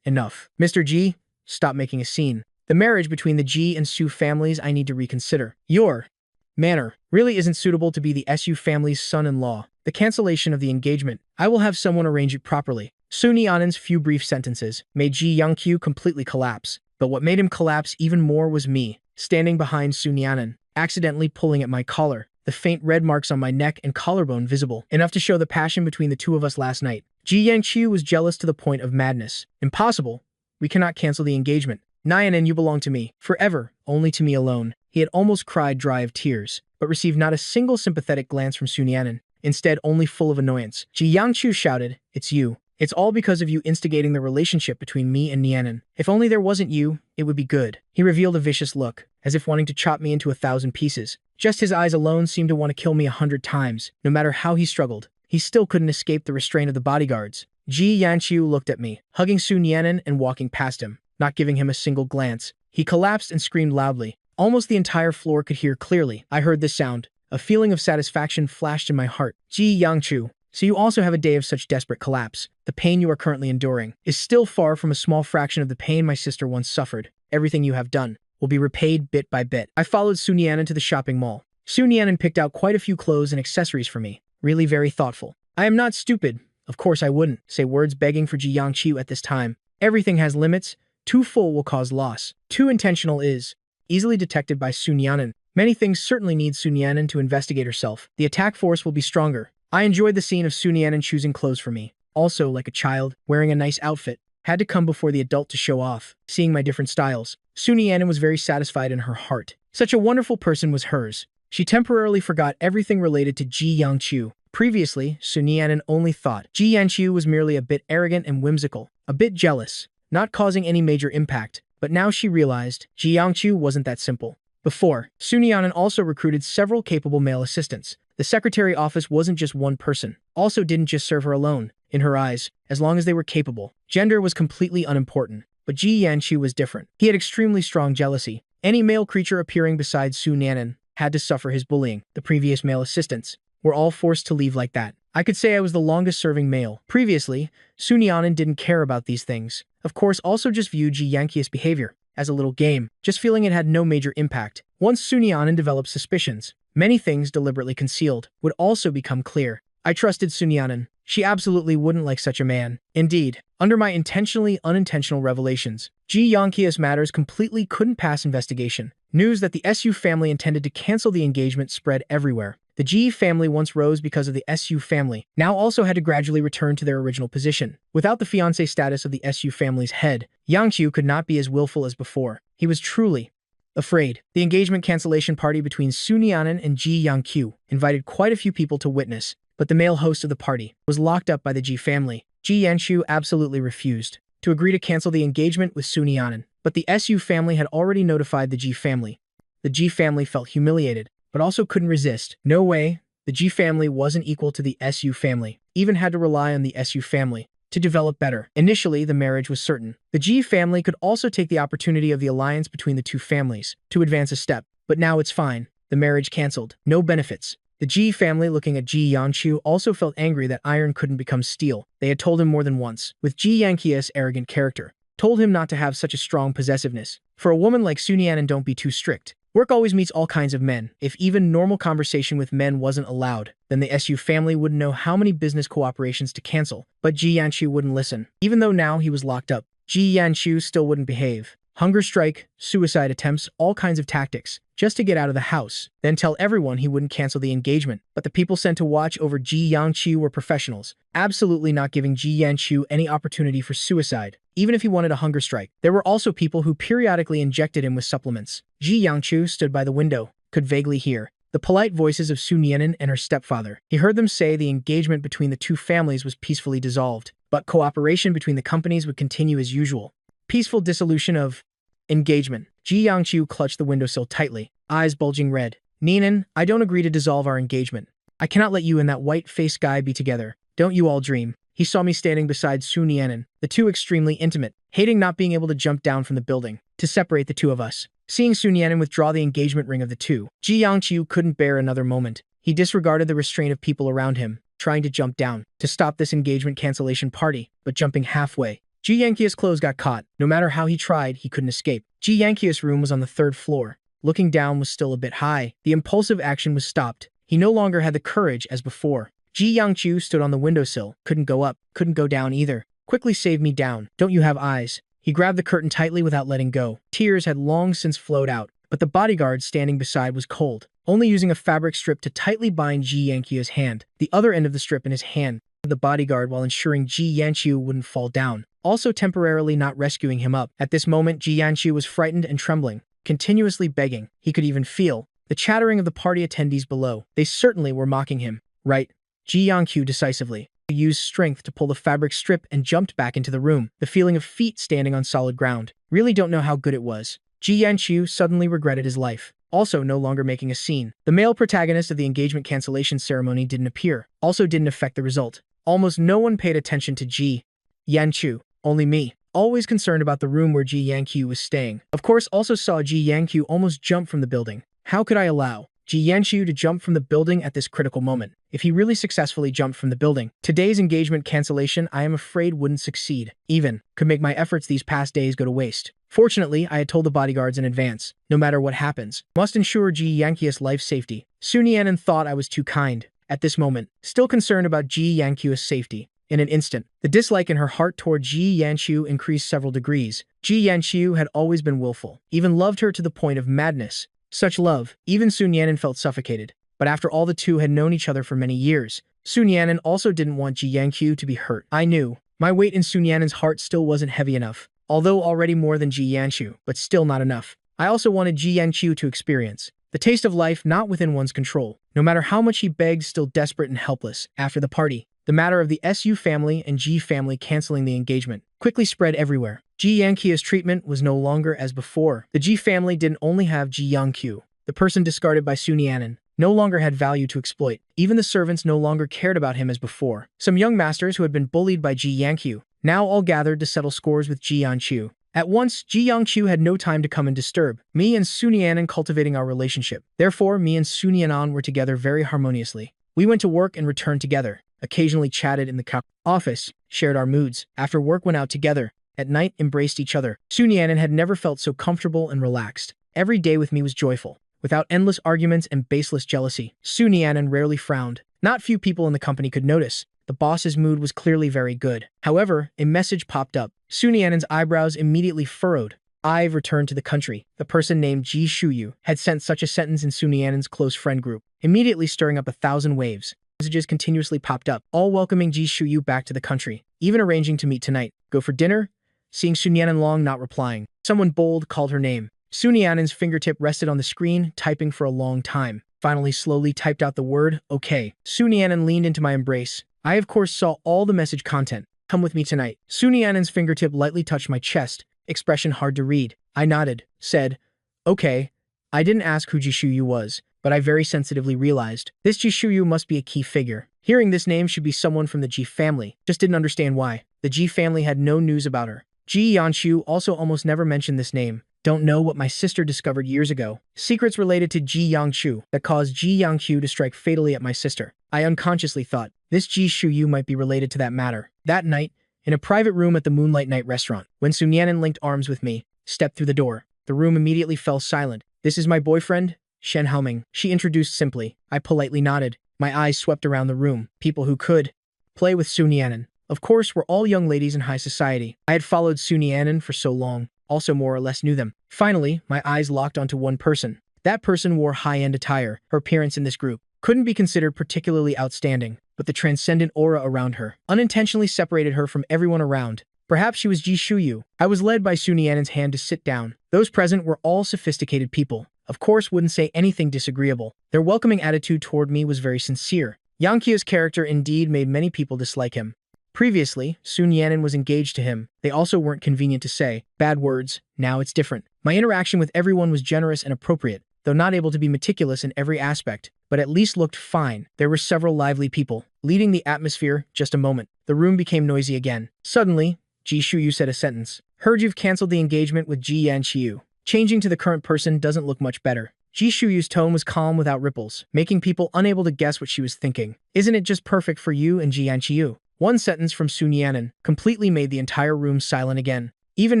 [SPEAKER 1] "Enough. Mr. Ji, stop making a scene. The marriage between the Ji and Su families I need to reconsider. Your manner really isn't suitable to be the Su family's son-in-law. The cancellation of the engagement, I will have someone arrange it properly." Su Nianen's few brief sentences made Ji Yanqiu completely collapse, but what made him collapse even more was me, standing behind Su Nianen, accidentally pulling at my collar, the faint red marks on my neck and collarbone visible, enough to show the passion between the two of us last night. Ji Yanqiu was jealous to the point of madness. "Impossible. We cannot cancel the engagement. Nianen, you belong to me. Forever. Only to me alone." He had almost cried dry of tears, but received not a single sympathetic glance from Su Nianen, instead only full of annoyance. Ji Yanqiu shouted, "It's you. It's all because of you instigating the relationship between me and Nianen. If only there wasn't you, it would be good." He revealed a vicious look, as if wanting to chop me into 1,000 pieces. Just his eyes alone seemed to want to kill me 100 times. No matter how he struggled, he still couldn't escape the restraint of the bodyguards. Ji Yanqiu looked at me, hugging Su Nianen and walking past him, not giving him a single glance. He collapsed and screamed loudly. Almost the entire floor could hear clearly. I heard this sound. A feeling of satisfaction flashed in my heart. Ji Yanqiu, so you also have a day of such desperate collapse. The pain you are currently enduring is still far from a small fraction of the pain my sister once suffered. Everything you have done will be repaid bit by bit. I followed Su Nianen to the shopping mall. Su Nianen picked out quite a few clothes and accessories for me. Really very thoughtful. I am not stupid. Of course I wouldn't say words begging for Ji Yanqiu at this time. Everything has limits. Too full will cause loss. Too intentional is easily detected by Su Nianen. Many things certainly need Su Nianen to investigate herself. The attack force will be stronger. I enjoyed the scene of Su Nianen choosing clothes for me. Also, like a child, wearing a nice outfit. Had to come before the adult to show off. Seeing my different styles, Su Nianen was very satisfied in her heart. Such a wonderful person was hers. She temporarily forgot everything related to Ji Yanqiu. Previously, Su Nianen only thought Ji Yanqiu was merely a bit arrogant and whimsical, a bit jealous, not causing any major impact. But now she realized Ji Yanqiu wasn't that simple. Before, Su Nianen also recruited several capable male assistants. The secretary office wasn't just one person, also didn't just serve her alone. In her eyes, as long as they were capable, gender was completely unimportant. But Ji Yanqiu was different. He had extremely strong jealousy. Any male creature appearing beside Su Nianen had to suffer his bullying. The previous male assistants were all forced to leave like that. I could say I was the longest-serving male. Previously, Su Nianen didn't care about these things. Of course, also just viewed Ji Yanqiu's behavior as a little game, just feeling it had no major impact. Once Su Nianen developed suspicions, many things deliberately concealed would also become clear. I trusted Su Nianen. She absolutely wouldn't like such a man. Indeed, under my intentionally unintentional revelations, Ji Yanqiu's matters completely couldn't pass investigation. News that the Su family intended to cancel the engagement spread everywhere. The Ji family once rose because of the Su family, now also had to gradually return to their original position. Without the fiancé status of the Su family's head, Yanqiu could not be as willful as before. He was truly afraid. The engagement cancellation party between Su Nianen and Ji Yanqiu invited quite a few people to witness, but the male host of the party was locked up by the Ji family. Ji Yanqiu absolutely refused to agree to cancel the engagement with Su Nianen, but the Su family had already notified the Ji family. The Ji family felt humiliated, but also couldn't resist. No way. The Ji family wasn't equal to the Su family, even had to rely on the Su family to develop better. Initially, the marriage was certain. The Ji family could also take the opportunity of the alliance between the two families to advance a step, but now it's fine. The marriage cancelled. No benefits. The Ji family, looking at Ji Yanqiu, also felt angry that iron couldn't become steel. They had told him more than once, with Ji Yanqiu's arrogant character, told him not to have such a strong possessiveness. For a woman like Su Nianen, don't be too strict. Work always meets all kinds of men. If even normal conversation with men wasn't allowed, then the Su family wouldn't know how many business cooperations to cancel. But Ji Yanqiu wouldn't listen. Even though now he was locked up, Ji Yanqiu still wouldn't behave. Hunger strike, suicide attempts, all kinds of tactics, just to get out of the house, then tell everyone he wouldn't cancel the engagement. But the people sent to watch over Ji Yangqiu were professionals, absolutely not giving Ji Yanqiu any opportunity for suicide, even if he wanted a hunger strike. There were also people who periodically injected him with supplements. Ji Yangqiu stood by the window, could vaguely hear the polite voices of Sun Yan'an and her stepfather. He heard them say the engagement between the two families was peacefully dissolved, but cooperation between the companies would continue as usual. Peaceful dissolution of engagement. Ji Yangqiu clutched the windowsill tightly, eyes bulging red. Ninan, I don't agree to dissolve our engagement. I cannot let you and that white-faced guy be together. Don't you all dream. He saw me standing beside Sun Yan'an, the two extremely intimate, hating not being able to jump down from the building, to separate the two of us. Seeing Sun Yan'an withdraw the engagement ring of the two, Ji Yangqiu couldn't bear another moment. He disregarded the restraint of people around him, trying to jump down, to stop this engagement cancellation party, but jumping halfway. Ji Yanqiu's clothes got caught. No matter how he tried, he couldn't escape. Ji Yanqiu's room was on the 3rd floor. Looking down was still a bit high. The impulsive action was stopped. He no longer had the courage as before. Ji Yangqiu stood on the windowsill, couldn't go up, couldn't go down either. Quickly save me down. Don't you have eyes? He grabbed the curtain tightly without letting go. Tears had long since flowed out, but the bodyguard standing beside was cold, only using a fabric strip to tightly bind Ji Yanqiu's hand, the other end of the strip in his hand, the bodyguard while ensuring Ji Yanqiu wouldn't fall down, also temporarily not rescuing him up. At this moment, Ji Yanqiu was frightened and trembling, continuously begging. He could even feel the chattering of the party attendees below. They certainly were mocking him. Right? Ji Yanqiu decisively used strength to pull the fabric strip and jumped back into the room, the feeling of feet standing on solid ground. Really don't know how good it was. Ji Yanqiu suddenly regretted his life, also no longer making a scene. The male protagonist of the engagement cancellation ceremony didn't appear, also didn't affect the result. Almost no one paid attention to Ji Yanqiu, only me, always concerned about the room where Ji Yanqiu was staying. Of course, also saw Ji Yanqiu almost jump from the building. How could I allow Ji Yanqiu to jump from the building at this critical moment? If he really successfully jumped from the building, today's engagement cancellation I am afraid wouldn't succeed. Even could make my efforts these past days go to waste. Fortunately, I had told the bodyguards in advance, no matter what happens, must ensure Ji Yanqiu's life safety. Sun Yan'an thought I was too kind. At this moment, still concerned about Ji Yanqiu's safety. In an instant, the dislike in her heart toward Ji Yanqiu increased several degrees. Ji Yanqiu had always been willful, even loved her to the point of madness. Such love, even Sun Yan'an felt suffocated. But after all, the two had known each other for many years. Sun Yan'an also didn't want Ji Yanqiu to be hurt. I knew. My weight in Sun Yan'an's heart still wasn't heavy enough, although already more than Ji Yanqiu, but still not enough. I also wanted Ji Yanqiu to experience the taste of life not within one's control. No matter how much he begged, still desperate and helpless. After the party, the matter of the Su family and Ji family canceling the engagement quickly spread everywhere. Ji Yanqiu's treatment was no longer as before. The Ji family didn't only have Ji Yanqiu, the person discarded by Sun Yan'an, no longer had value to exploit. Even the servants no longer cared about him as before. Some young masters who had been bullied by Ji Yanqiu now all gathered to settle scores with Ji Yanqiu. At once, Ji Yanqiu had no time to come and disturb me and Sun Yan'an cultivating our relationship. Therefore, me and Sun Yan'an were together very harmoniously. We went to work and returned together, occasionally chatted in the office, shared our moods. After work, went out together. At night, embraced each other. Sun Yan'an had never felt so comfortable and relaxed. Every day with me was joyful, without endless arguments and baseless jealousy. Sun Yan'an rarely frowned. Not few people in the company could notice. The boss's mood was clearly very good. However, a message popped up. Sun Yan'an's eyebrows immediately furrowed. I've returned to the country. The person named Ji Shuyu had sent such a sentence in Sun Yan'an's close friend group, immediately stirring up 1,000 waves. Messages continuously popped up, all welcoming Ji Shuyu back to the country, even arranging to meet tonight. Go for dinner? Seeing Sun Yan'an long not replying. Someone bold called her name. Sun Yan'an's fingertip rested on the screen, typing for a long time. Finally, slowly typed out the word, okay. Sun Yan'an leaned into my embrace. I, of course, saw all the message content. Come with me tonight. Sun Yan'an's fingertip lightly touched my chest, expression hard to read. I nodded, said, okay. I didn't ask who Ji Shuyu was, but I very sensitively realized this Ji Shuyu must be a key figure. Hearing this name should be someone from the Ji family. Just didn't understand why. The Ji family had no news about her. Ji Yanqiu also almost never mentioned this name. Don't know what my sister discovered years ago. Secrets related to Ji Yanqiu that caused Ji Yanqiu to strike fatally at my sister. I unconsciously thought this Ji Shuyu might be related to that matter. That night, in a private room at the Moonlight Night restaurant, when Sun Yan'an linked arms with me, stepped through the door, the room immediately fell silent. This is my boyfriend, Shen Haoming, she introduced simply. I politely nodded. My eyes swept around the room. People who could play with Sun Yan'an, of course, were all young ladies in high society. I had followed Sun Yan'an for so long. also more or less knew them. Finally, my eyes locked onto one person. That person wore high-end attire. Her appearance in this group couldn't be considered particularly outstanding, but the transcendent aura around her unintentionally separated her from everyone around. Perhaps she was Ji Shuyu. I was led by Sun Yan'an's hand to sit down. Those present were all sophisticated people. Of course, wouldn't say anything disagreeable. Their welcoming attitude toward me was very sincere. Yang Qiu's character indeed made many people dislike him. Previously, Sun Yan'an was engaged to him. They also weren't convenient to say. Bad words. Now it's different. My interaction with everyone was generous and appropriate, though not able to be meticulous in every aspect, but at least looked fine. There were several lively people, leading the atmosphere. Just a moment. The room became noisy again. Suddenly, Ji Shuyu said a sentence. Heard you've canceled the engagement with Ji Yanqiu. Changing to the current person doesn't look much better. Ji Shuyu's tone was calm without ripples, making people unable to guess what she was thinking. Isn't it just perfect for you and Ji Yanqiu? One sentence from Sun Yan'an completely made the entire room silent again. Even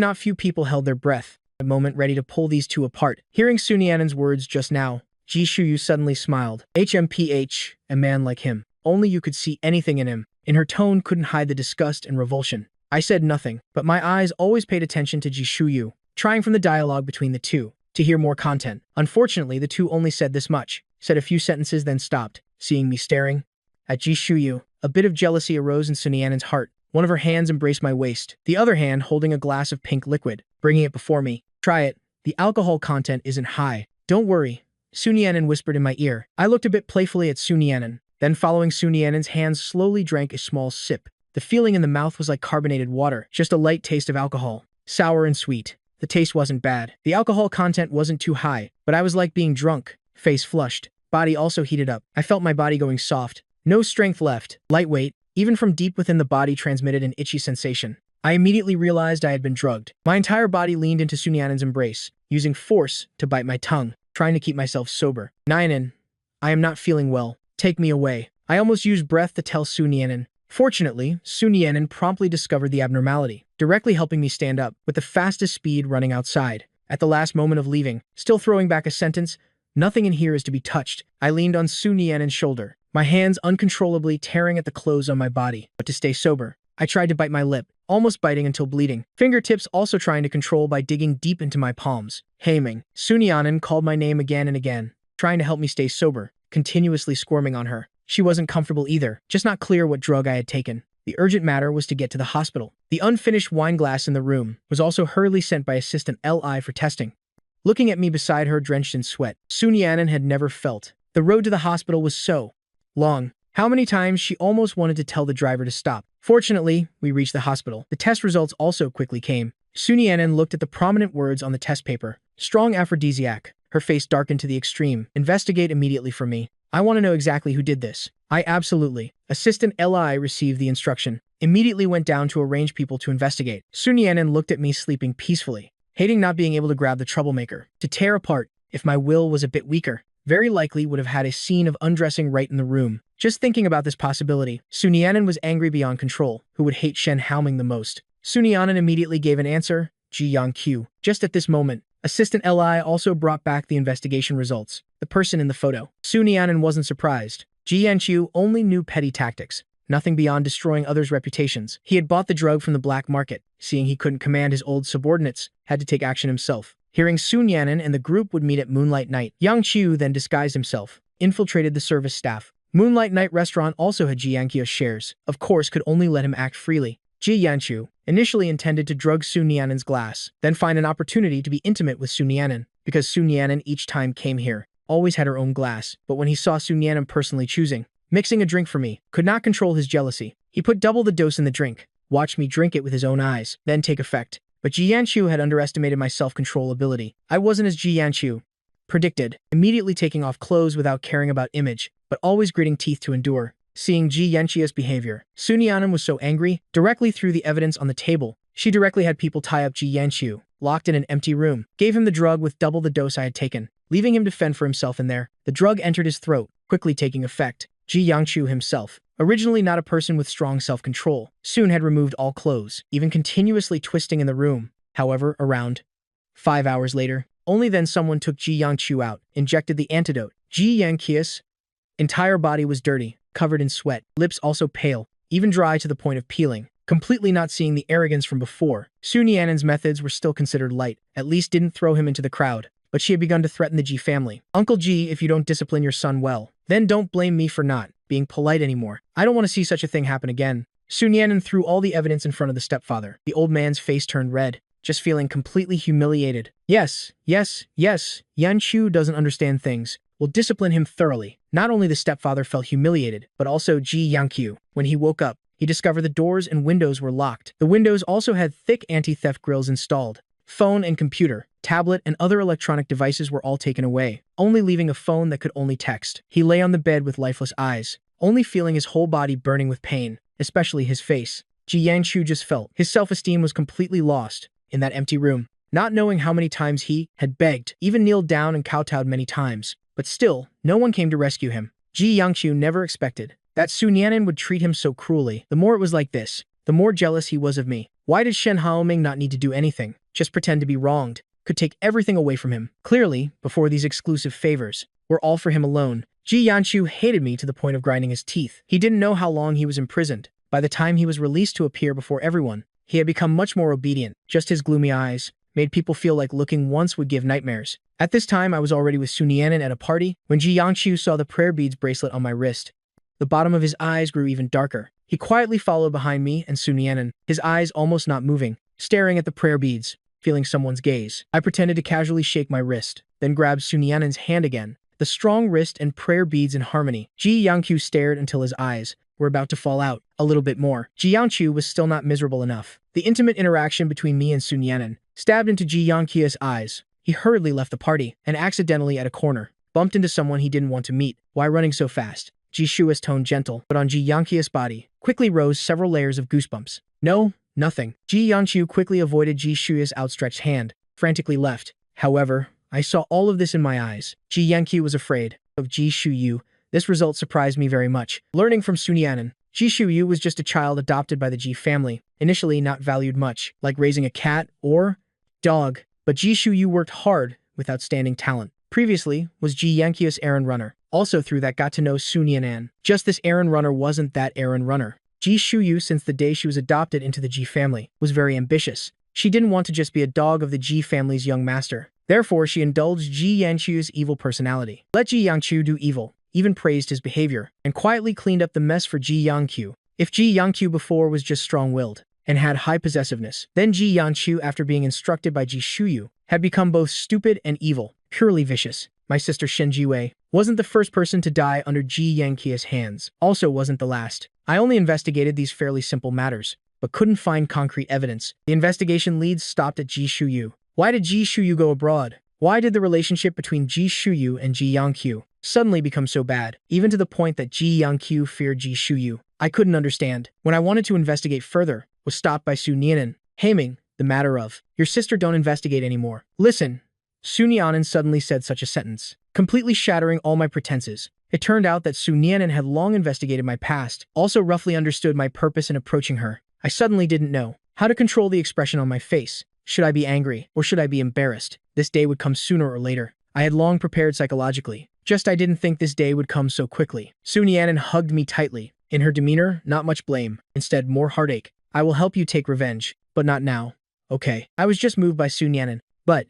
[SPEAKER 1] not few people held their breath, a moment ready to pull these two apart. Hearing Sun Yan'an's words just now, Ji Shuyu suddenly smiled. HMPH, a man like him. Only you could see anything in him. In her tone couldn't hide the disgust and revulsion. I said nothing, but my eyes always paid attention to Ji Shuyu, trying from the dialogue between the two to hear more content. Unfortunately, the two only said this much, said a few sentences, then stopped, seeing me staring at Ji Shuyu. A bit of jealousy arose in Sun Yan'an's heart. One of her hands embraced my waist, the other hand holding a glass of pink liquid, bringing it before me. Try it. The alcohol content isn't high. Don't worry, Sun Yan'an whispered in my ear. I looked a bit playfully at Sun Yan'an, then following Sun Yan'an's hands slowly drank a small sip. The feeling in the mouth was like carbonated water, just a light taste of alcohol. Sour and sweet. The taste wasn't bad. The alcohol content wasn't too high, but I was like being drunk. Face flushed. Body also heated up. I felt my body going soft. No strength left. Lightweight, even from deep within the body transmitted an itchy sensation. I immediately realized I had been drugged. My entire body leaned into Sun Yan'an's embrace, using force to bite my tongue, trying to keep myself sober. Yan'an, I am not feeling well. Take me away. I almost used breath to tell Sun Yan'an. Fortunately, Sun Yan'an promptly discovered the abnormality, directly helping me stand up, with the fastest speed running outside. At the last moment of leaving, still throwing back a sentence, nothing in here is to be touched. I leaned on Sun Yan'an's shoulder, my hands uncontrollably tearing at the clothes on my body. But to stay sober, I tried to bite my lip, almost biting until bleeding. Fingertips also trying to control by digging deep into my palms. Haiming. Sun Yan'an called my name again and again, trying to help me stay sober, continuously squirming on her. She wasn't comfortable either, just not clear what drug I had taken. The urgent matter was to get to the hospital. The unfinished wine glass in the room was also hurriedly sent by Assistant Li for testing. Looking at me beside her drenched in sweat, Sun Yan'an had never felt. The road to the hospital was so long. How many times she almost wanted to tell the driver to stop. Fortunately, we reached the hospital. The test results also quickly came. Sun Yan'an looked at the prominent words on the test paper. Strong aphrodisiac. Her face darkened to the extreme. Investigate immediately for me. I want to know exactly who did this. I absolutely. Assistant Li received the instruction. Immediately went down to arrange people to investigate. Sun Yan'an looked at me sleeping peacefully, hating not being able to grab the troublemaker. To tear apart, if my will was a bit weaker, very likely would have had a scene of undressing right in the room. Just thinking about this possibility, Sun Yan'an was angry beyond control. Who would hate Shen Haoming the most? Sun Yan'an immediately gave an answer. Ji Yanqiu. Just at this moment, Assistant Li also brought back the investigation results. The person in the photo. Sun Yan'an wasn't surprised. Ji Yanqiu only knew petty tactics, nothing beyond destroying others' reputations. He had bought the drug from the black market. Seeing he couldn't command his old subordinates, had to take action himself. Hearing Sun Yan'an and the group would meet at Moonlight Night, Yang Qiu then disguised himself, infiltrated the service staff. Moonlight Night restaurant also had Ji Yanqiu's shares. Of course, could only let him act freely. Ji Yanqiu initially intended to drug Sun Yan'an's glass, then find an opportunity to be intimate with Sun Yan'an, because Sun Yan'an each time came here always had her own glass. But when he saw Sun Yan'an personally choosing, mixing a drink for me, could not control his jealousy. He put double the dose in the drink, watched me drink it with his own eyes, then take effect. But Ji Yanqiu had underestimated my self-control ability. I wasn't as Ji Yanqiu predicted, immediately taking off clothes without caring about image, but always gritting teeth to endure. Seeing Ji Yanqiu's behavior, Sun Yan'an was so angry, directly threw the evidence on the table. She directly had people tie up Ji Yanqiu, locked in an empty room, gave him the drug with double the dose I had taken, leaving him to fend for himself in there. The drug entered his throat, quickly taking effect. Ji Yanqiu himself, originally not a person with strong self-control, soon had removed all clothes, even continuously twisting in the room. However, around 5 hours later, only then someone took Ji Yanqiu out, injected the antidote. Ji Yanqiu's entire body was dirty, covered in sweat, lips also pale, even dry to the point of peeling. completely not seeing the arrogance from before. Sun Yan'an's methods were still considered light, at least didn't throw him into the crowd. But she had begun to threaten the Ji family. Uncle Ji, if you don't discipline your son well, then don't blame me for not being polite anymore. I don't want to see such a thing happen again. Sun Yan'an threw all the evidence in front of the stepfather. The old man's face turned red, just feeling completely humiliated. Yes, Yan Chu doesn't understand things. We'll discipline him thoroughly. Not only the stepfather felt humiliated, but also Ji Yangqiu. When he woke up, he discovered the doors and windows were locked. The windows also had thick anti-theft grills installed. Phone and computer, tablet, and other electronic devices were all taken away, only leaving a phone that could only text. He lay on the bed with lifeless eyes, only feeling his whole body burning with pain, especially his face. Ji Yangqiu just felt his self-esteem was completely lost in that empty room, not knowing how many times he had begged, even kneeled down and kowtowed many times. But still, no one came to rescue him. Ji Yangqiu never expected that Sun Yan'an would treat him so cruelly. The more it was like this, the more jealous he was of me. Why did Shen Haoming not need to do anything? Just pretend to be wronged. Could take everything away from him. Clearly, before these exclusive favors were all for him alone. Ji Yanqiu hated me to the point of grinding his teeth. He didn't know how long he was imprisoned. By the time he was released to appear before everyone, he had become much more obedient. Just his gloomy eyes made people feel like looking once would give nightmares. At this time, I was already with Sun Yan'an at a party when Ji Yangqiu saw the prayer beads bracelet on my wrist. The bottom of his eyes grew even darker. He quietly followed behind me and Sun Yan'an, his eyes almost not moving, staring at the prayer beads, feeling someone's gaze. I pretended to casually shake my wrist, then grabbed Sun Yan'an's hand again. The strong wrist and prayer beads in harmony. Ji Yangqiu stared until his eyes were about to fall out. A little bit more. Ji Yangqiu was still not miserable enough. The intimate interaction between me and Sun Yan'an stabbed into Ji Yangqiu's eyes. He hurriedly left the party and accidentally at a corner bumped into someone he didn't want to meet. Why running so fast? Ji Shui's tone gentle, but on Ji Yangqiu's body quickly rose several layers of goosebumps. No, nothing. Ji Yangqiu quickly avoided Ji Shui's outstretched hand, frantically left. However, I saw all of this in my eyes. Ji Yangqiu was afraid of Ji Shuyu. This result surprised me very much. Learning from Sun Yan'an, Ji Shuyu was just a child adopted by the Ji family, initially not valued much, like raising a cat or dog. But Ji Shuyu worked hard with outstanding talent. Previously was Ji Yangqiu's errand runner. Also through that got to know Sun Yan'an. Just this errand runner wasn't that errand runner. Ji Shuyu, since the day she was adopted into the Ji family, was very ambitious. She didn't want to just be a dog of the Ji family's young master. Therefore, she indulged Ji Yanqiu's evil personality. Let Ji Yangqiu do evil, even praised his behavior, and quietly cleaned up the mess for Ji Yangqiu. If Ji Yangqiu before was just strong-willed and had high possessiveness, then Ji Yangqiu, after being instructed by Ji Shuyu, had become both stupid and evil, purely vicious. My sister Shen Jiwei wasn't the first person to die under Ji Yangqiu's hands, also wasn't the last. I only investigated these fairly simple matters, but couldn't find concrete evidence. The investigation leads stopped at Ji Shuyu. Why did Ji Shuyu go abroad? Why did the relationship between Ji Shuyu and Ji Yangqiu suddenly become so bad, even to the point that Ji Yangqiu feared Ji Shuyu? I couldn't understand. When I wanted to investigate further, was stopped by Sun Yan'an. Haiming, the matter of, your sister don't investigate anymore. Listen. Sun Yan'an suddenly said such a sentence, completely shattering all my pretenses. It turned out that Sun Yan'an had long investigated my past, also roughly understood my purpose in approaching her. I suddenly didn't know how to control the expression on my face. Should I be angry, or should I be embarrassed? This day would come sooner or later. I had long prepared psychologically. Just I didn't think this day would come so quickly. Sun Yan'an hugged me tightly. In her demeanor, not much blame. Instead, more heartache. I will help you take revenge, but not now. Okay. I was just moved by Sun Yan'an, but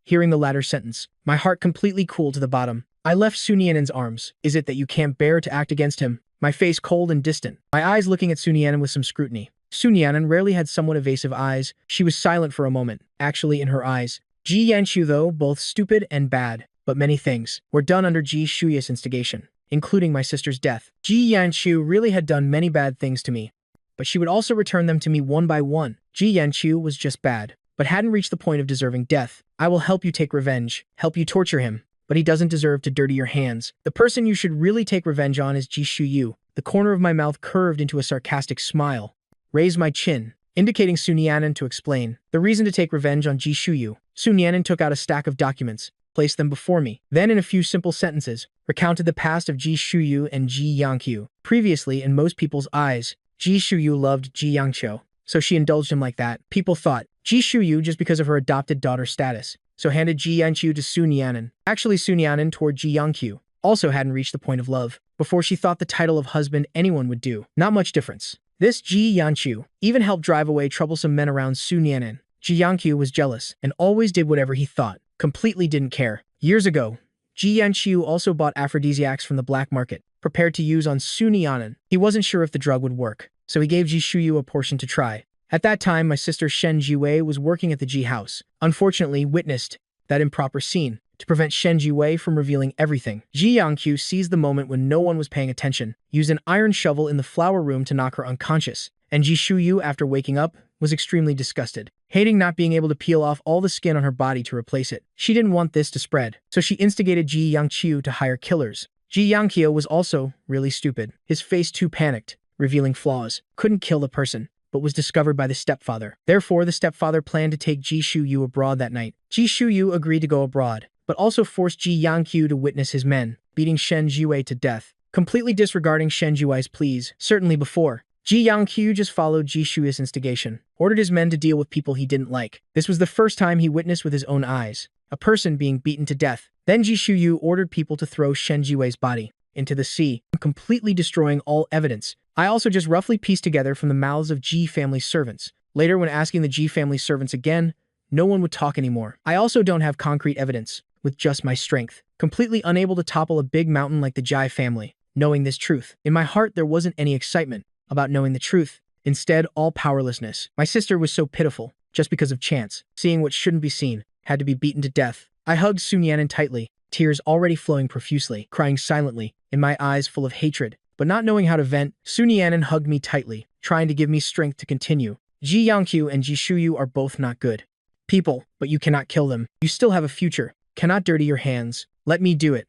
[SPEAKER 1] hearing the latter sentence, my heart completely cooled to the bottom. I left Sun Yan'an's arms. Is it that you can't bear to act against him? My face cold and distant, my eyes looking at Sun Yan'an with some scrutiny. Sun Yan'an rarely had somewhat evasive eyes. She was silent for a moment. Actually, in her eyes, Ji Yanqiu, though both stupid and bad, but many things were done under Ji Shuya's instigation, including my sister's death. Ji Yanqiu really had done many bad things to me, but she would also return them to me one by one. Ji Yanqiu was just bad, but hadn't reached the point of deserving death. I will help you take revenge, help you torture him, but he doesn't deserve to dirty your hands. The person you should really take revenge on is Ji Shuyu. The corner of my mouth curved into a sarcastic smile. Raised my chin, indicating Sun Yan'an to explain the reason to take revenge on Ji Shuyu. Sun Yan'an took out a stack of documents, placed them before me, then in a few simple sentences, recounted the past of Ji Shuyu and Ji Yangqiu. Previously, in most people's eyes, Ji Shuyu loved Ji Yangqiu, so she indulged him like that. People thought Ji Shuyu just because of her adopted daughter status, so handed Ji Yanqiu to Sun Yan'an. Actually, Sun Yan'an toward Ji Yangqiu also hadn't reached the point of love. Before she thought the title of husband anyone would do. Not much difference. This Ji Yanqiu even helped drive away troublesome men around Su Nianan. Ji Yanqiu was jealous and always did whatever he thought, completely didn't care. Years ago, Ji Yanqiu also bought aphrodisiacs from the black market, prepared to use on Su Nianan. He wasn't sure if the drug would work, so he gave Ji Shuyu a portion to try. At that time, my sister Shen Jiwei was working at the Ji house. Unfortunately, witnessed that improper scene. To prevent Shen Jiwei from revealing everything, Ji Yangqiu seized the moment when no one was paying attention, used an iron shovel in the flower room to knock her unconscious, and Ji Shuyu, after waking up, was extremely disgusted, hating not being able to peel off all the skin on her body to replace it. She didn't want this to spread, so she instigated Ji Yangqiu to hire killers. Ji Yangqiu was also really stupid, his face too panicked, revealing flaws, couldn't kill the person, but was discovered by the stepfather. Therefore, the stepfather planned to take Ji Shuyu abroad that night. Ji Shuyu agreed to go abroad, but also forced Ji Yangqiu to witness his men beating Shen Jiwei to death, completely disregarding Shen Jiwei's pleas. Certainly before, Ji Yangqiu just followed Ji Shuyu's instigation, ordered his men to deal with people he didn't like. This was the first time he witnessed with his own eyes a person being beaten to death. Then Ji Shuyu ordered people to throw Shen Jiwei's body into the sea, completely destroying all evidence. I also just roughly pieced together from the mouths of Ji family servants. Later, when asking the Ji family servants again, no one would talk anymore. I also don't have concrete evidence, with just my strength, completely unable to topple a big mountain like the Ji family. Knowing this truth, in my heart there wasn't any excitement about knowing the truth. Instead, all powerlessness. My sister was so pitiful, just because of chance, seeing what shouldn't be seen, had to be beaten to death. I hugged Su Nianan tightly, tears already flowing profusely, crying silently, in my eyes full of hatred. But not knowing how to vent, Su Nianan hugged me tightly, trying to give me strength to continue. Ji Yangqiu and Ji Shuyu are both not good people, but you cannot kill them. You still have a future. Cannot dirty your hands. Let me do it.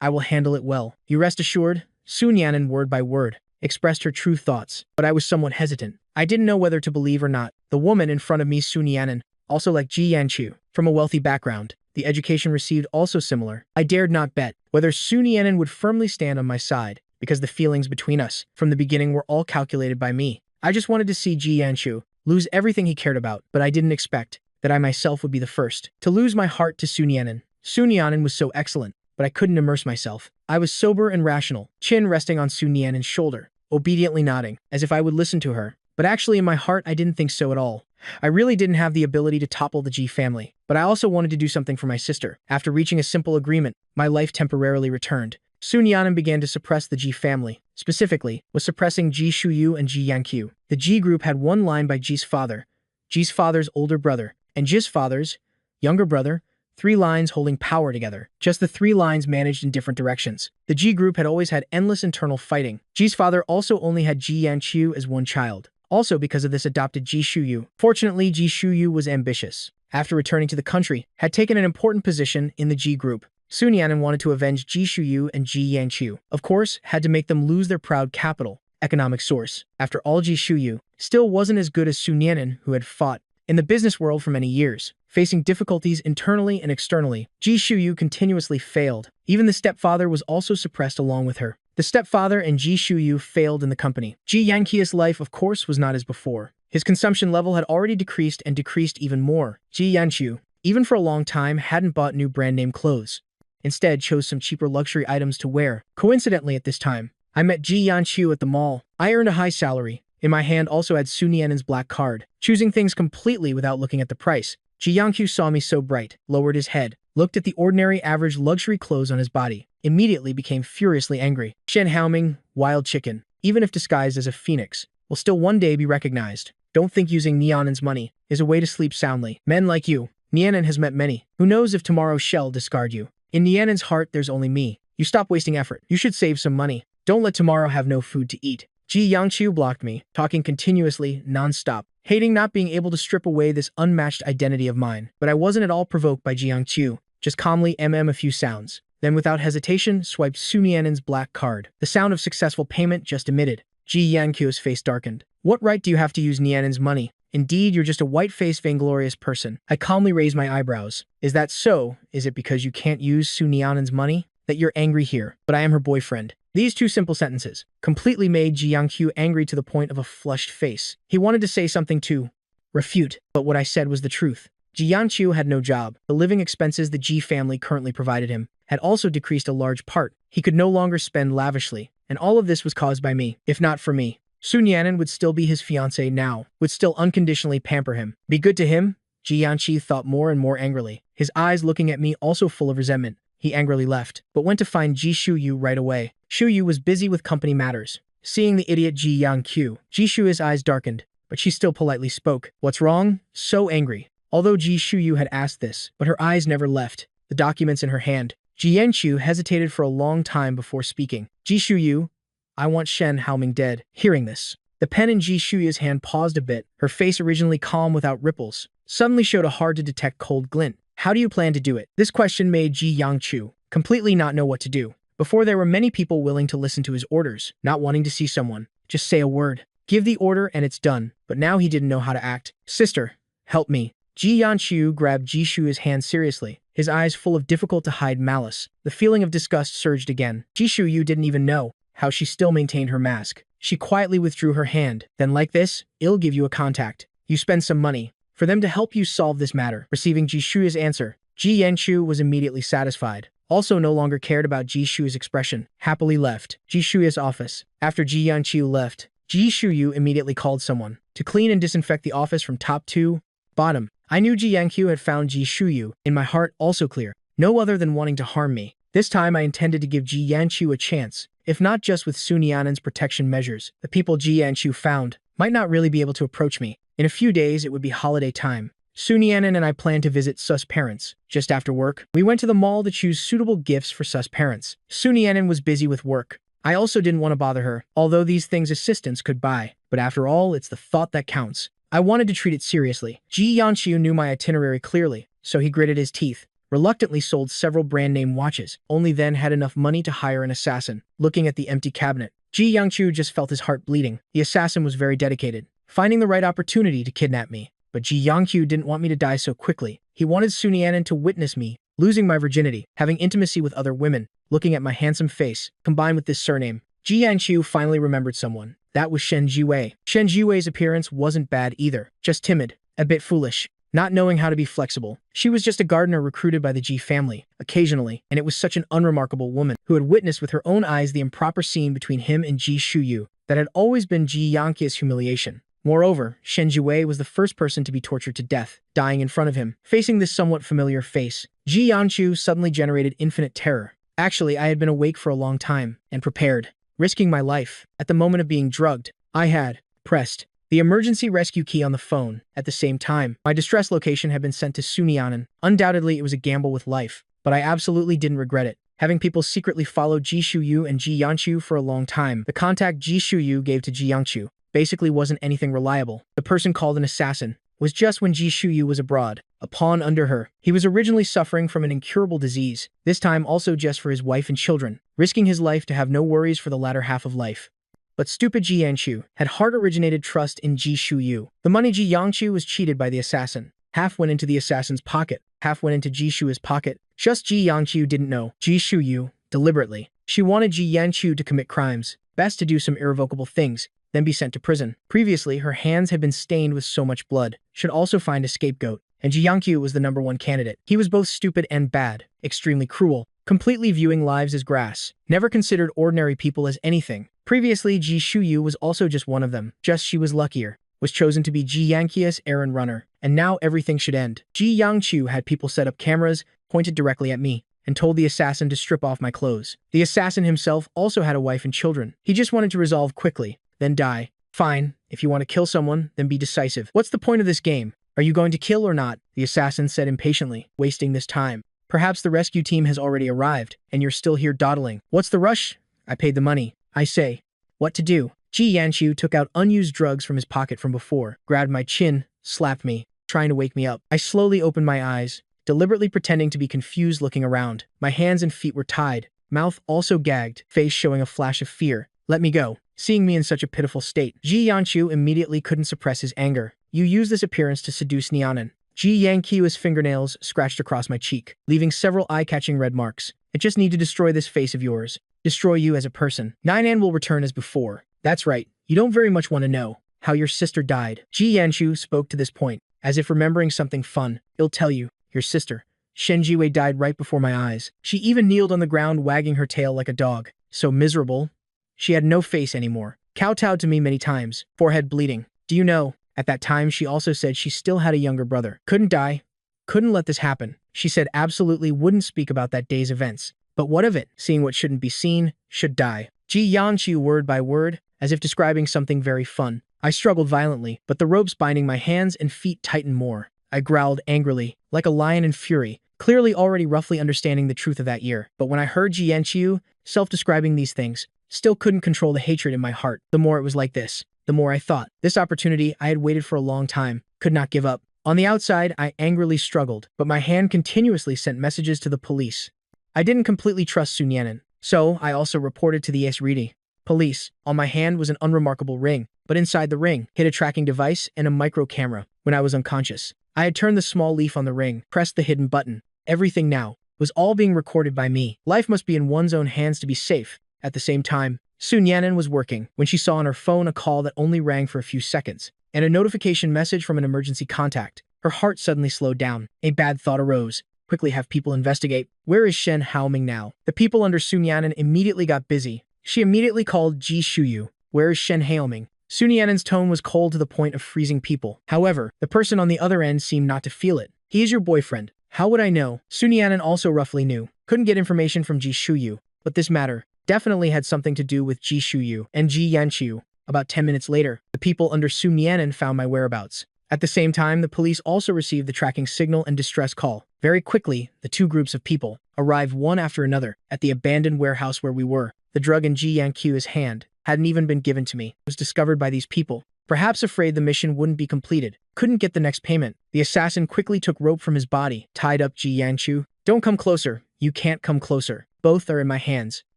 [SPEAKER 1] I will handle it well. You rest assured. Su Nianan, word by word, expressed her true thoughts, but I was somewhat hesitant. I didn't know whether to believe or not. The woman in front of me, Su Nianan, also like Ji Yanqiu, from a wealthy background. The education received also similar. I dared not bet whether Su Nianan would firmly stand on my side, because the feelings between us, from the beginning, were all calculated by me. I just wanted to see Ji Yanqiu lose everything he cared about, but I didn't expect that I myself would be the first to lose my heart to Su Nianan. Su Nianan was so excellent, but I couldn't immerse myself. I was sober and rational, chin resting on Su Nianan's shoulder, obediently nodding, as if I would listen to her. But actually in my heart I didn't think so at all. I really didn't have the ability to topple the Ji family, but I also wanted to do something for my sister. After reaching a simple agreement, my life temporarily returned. Su Nianan began to suppress the Ji family, specifically, was suppressing Ji Shuyu and Ji Yanqiu. The Ji group had one line by Ji's father's older brother, and Ji's father's younger brother, 3 lines holding power together. Just the 3 lines managed in different directions. The Ji group had always had endless internal fighting. Ji's father also only had Ji Yanqiu as one child. Also because of this adopted Ji Shuyu. Fortunately, Ji Shuyu was ambitious. After returning to the country, had taken an important position in the Ji group. Su Nianan wanted to avenge Ji Shuyu and Ji Yanqiu. Of course, had to make them lose their proud capital, economic source. After all, Ji Shuyu still wasn't as good as Su Nianan, who had fought in the business world for many years, facing difficulties internally and externally. Ji Shuyu continuously failed. Even the stepfather was also suppressed along with her. The stepfather and Ji Shuyu failed in the company. Ji Yanqiu's life, of course, was not as before. His consumption level had already decreased and decreased even more. Ji Yanqiu, even for a long time, hadn't bought new brand name clothes. Instead, chose some cheaper luxury items to wear. Coincidentally, at this time, I met Ji Yanqiu at the mall. I earned a high salary. In my hand also had Su Nianan's black card. Choosing things completely without looking at the price. Ji Yanqiu saw me so bright, lowered his head, looked at the ordinary average luxury clothes on his body, immediately became furiously angry. Shen Haoming, wild chicken, even if disguised as a phoenix, will still one day be recognized. Don't think using Nianan's money is a way to sleep soundly. Men like you, Nianan has met many. Who knows if tomorrow shall discard you. In Nianan's heart there's only me. You stop wasting effort. You should save some money. Don't let tomorrow have no food to eat. Ji Yanqiu blocked me, talking continuously, non-stop, hating not being able to strip away this unmatched identity of mine. But I wasn't at all provoked by Ji Yanqiu, just calmly a few sounds. Then without hesitation, swiped Su Nianan's black card. The sound of successful payment just emitted. Ji Yanqiu's face darkened. What right do you have to use Nianan's money? Indeed, you're just a white-faced, vainglorious person. I calmly raised my eyebrows. Is that so? Is it because you can't use Su Nianan's money that you're angry here? But I am her boyfriend. These 2 simple sentences completely made Ji Yanqiu angry to the point of a flushed face. He wanted to say something to refute, but what I said was the truth. Ji Yanqiu had no job. The living expenses the Ji family currently provided him had also decreased a large part. He could no longer spend lavishly, and all of this was caused by me. If not for me, Sun Yanan would still be his fiancée now, would still unconditionally pamper him. Be good to him? Ji Yanqi thought more and more angrily, his eyes looking at me also full of resentment. He angrily left, but went to find Ji Shuyu right away. Shuyu was busy with company matters. Seeing the idiot Ji Yangqiu, Ji Shuyu's eyes darkened, but she still politely spoke. What's wrong? So angry. Although Ji Shuyu had asked this, but her eyes never left the documents in her hand. Ji Yanqiu hesitated for a long time before speaking. Ji Shuyu, I want Shen Haoming dead. Hearing this, the pen in Ji Shuyu's hand paused a bit. Her face, originally calm without ripples, suddenly showed a hard-to-detect cold glint. How do you plan to do it? This question made Ji Yangqiu completely not know what to do. Before, there were many people willing to listen to his orders, not wanting to see someone. Just say a word. Give the order and it's done. But now he didn't know how to act. Sister, help me. Ji Yanqiu grabbed Ji Shuyu's hand seriously, his eyes full of difficult-to-hide malice. The feeling of disgust surged again. Ji Shuyu didn't even know how she still maintained her mask. She quietly withdrew her hand. Then, like this, I'll give you a contact. You spend some money for them to help you solve this matter. Receiving Ji Shuyu's answer, Ji Yanqiu was immediately satisfied. Also no longer cared about Ji Shuyu's expression. Happily left Ji Shuyu's office. After Ji Yanqiu left, Ji Shuyu immediately called someone to clean and disinfect the office from top to bottom. I knew Ji Yanqiu had found Ji Shuyu, in my heart also clear. No other than wanting to harm me. This time I intended to give Ji Yanqiu a chance, if not just with Sun Yanan's protection measures. The people Ji Yanqiu found might not really be able to approach me. In a few days it would be holiday time. Sun Yanan and I planned to visit Sus' parents. Just after work, we went to the mall to choose suitable gifts for Sus' parents. Sun Yanan was busy with work. I also didn't want to bother her, although these things assistants could buy. But after all, it's the thought that counts. I wanted to treat it seriously. Ji Yanqiu knew my itinerary clearly, so he gritted his teeth. Reluctantly sold several brand-name watches, only then had enough money to hire an assassin. Looking at the empty cabinet, Ji Yanqiu just felt his heart bleeding. The assassin was very dedicated, finding the right opportunity to kidnap me. But Ji Yanqiu didn't want me to die so quickly. He wanted Sun Yanan to witness me losing my virginity, having intimacy with other women, looking at my handsome face, combined with this surname. Ji Yanqiu finally remembered someone. That was Shen Jiwei. Shen Jiwei's appearance wasn't bad either, just timid, a bit foolish, not knowing how to be flexible. She was just a gardener recruited by the Ji family, occasionally, and it was such an unremarkable woman who had witnessed with her own eyes the improper scene between him and Ji Shuyu that had always been Ji Yanqiu's humiliation. Moreover, Shen Jiwei was the first person to be tortured to death, dying in front of him. Facing this somewhat familiar face, Ji Yanqiu suddenly generated infinite terror. Actually, I had been awake for a long time, and prepared, risking my life. At the moment of being drugged, I had pressed the emergency rescue key on the phone. At the same time, my distress location had been sent to Sun Yanan. Undoubtedly, it was a gamble with life, but I absolutely didn't regret it. Having people secretly follow Ji Shuyu and Ji Yanqiu for a long time, the contact Ji Shuyu gave to Ji Yanqiu basically wasn't anything reliable. The person called an assassin was just when Ji Shuyu was abroad, a pawn under her. He was originally suffering from an incurable disease, this time also just for his wife and children, risking his life to have no worries for the latter half of life. But stupid Ji Yanqiu had heart-originated trust in Ji Shuyu. The money Ji Yanqiu was cheated by the assassin. Half went into the assassin's pocket, half went into Ji Shuyu's pocket. Just Ji Yanqiu didn't know. Ji Shuyu, deliberately. She wanted Ji Yanqiu to commit crimes, best to do some irrevocable things, then be sent to prison. Previously, her hands had been stained with so much blood. Should also find a scapegoat, and Ji Yanqiu was the #1 candidate. He was both stupid and bad, extremely cruel, completely viewing lives as grass, never considered ordinary people as anything. Previously, Ji Shuyu was also just one of them, just she was luckier, was chosen to be Ji Yanqiu's errand runner, and now everything should end. Ji Yanqiu had people set up cameras, pointed directly at me, and told the assassin to strip off my clothes. The assassin himself also had a wife and children. He just wanted to resolve quickly, then die. Fine, if you want to kill someone, then be decisive. What's the point of this game? Are you going to kill or not? The assassin said impatiently, wasting this time. Perhaps the rescue team has already arrived, and you're still here dawdling. What's the rush? I paid the money. I say. What to do? Ji Yanqiu took out unused drugs from his pocket from before, grabbed my chin, slapped me, trying to wake me up. I slowly opened my eyes, deliberately pretending to be confused looking around. My hands and feet were tied, mouth also gagged, face showing a flash of fear. Let me go. Seeing me in such a pitiful state, Ji Yanqiu immediately couldn't suppress his anger. You use this appearance to seduce Nianan. Ji Yanqiu's fingernails scratched across my cheek, leaving several eye-catching red marks. I just need to destroy this face of yours. Destroy you as a person. Nianan will return as before. That's right. You don't very much want to know how your sister died. Ji Yanqiu spoke to this point, as if remembering something fun. I'll tell you. Your sister, Shen Jiwei, died right before my eyes. She even kneeled on the ground wagging her tail like a dog. So miserable. She had no face anymore, kowtowed to me many times, forehead bleeding. Do you know, at that time she also said she still had a younger brother. Couldn't die. Couldn't let this happen. She said absolutely wouldn't speak about that day's events. But what of it? Seeing what shouldn't be seen, should die. Ji Yanqiu word by word, as if describing something very fun. I struggled violently, but the ropes binding my hands and feet tightened more. I growled angrily, like a lion in fury, clearly already roughly understanding the truth of that year. But when I heard Ji Yanqiu self-describing these things, still couldn't control the hatred in my heart. The more it was like this, the more I thought. This opportunity I had waited for a long time, could not give up. On the outside, I angrily struggled, but my hand continuously sent messages to the police. I didn't completely trust Sun Yan'an, so I also reported to the SRD. Police. On my hand was an unremarkable ring, but inside the ring hid a tracking device and a micro camera. When I was unconscious, I had turned the small leaf on the ring, pressed the hidden button. Everything now was all being recorded by me. Life must be in one's own hands to be safe. At the same time, Sun Yan'an was working when she saw on her phone a call that only rang for a few seconds, and a notification message from an emergency contact. Her heart suddenly slowed down. A bad thought arose. Quickly have people investigate. Where is Shen Haoming now? The people under Sun Yan'an immediately got busy. She immediately called Ji Shuyu. Where is Shen Haoming? Sun Yan'an's tone was cold to the point of freezing people. However, the person on the other end seemed not to feel it. He is your boyfriend. How would I know? Sun Yan'an also roughly knew. Couldn't get information from Ji Shuyu, but this matter definitely had something to do with Ji Shuyu and Ji Yanqiu. About 10 minutes later, the people under Sun Yan'an found my whereabouts. At the same time, the police also received the tracking signal and distress call. Very quickly, the two groups of people arrived one after another at the abandoned warehouse where we were. The drug in Ji Yanqiu's hand hadn't even been given to me. It was discovered by these people. Perhaps afraid the mission wouldn't be completed. Couldn't get the next payment. The assassin quickly took rope from his body, tied up Ji Yanqiu. Don't come closer. You can't come closer. Both are in my hands.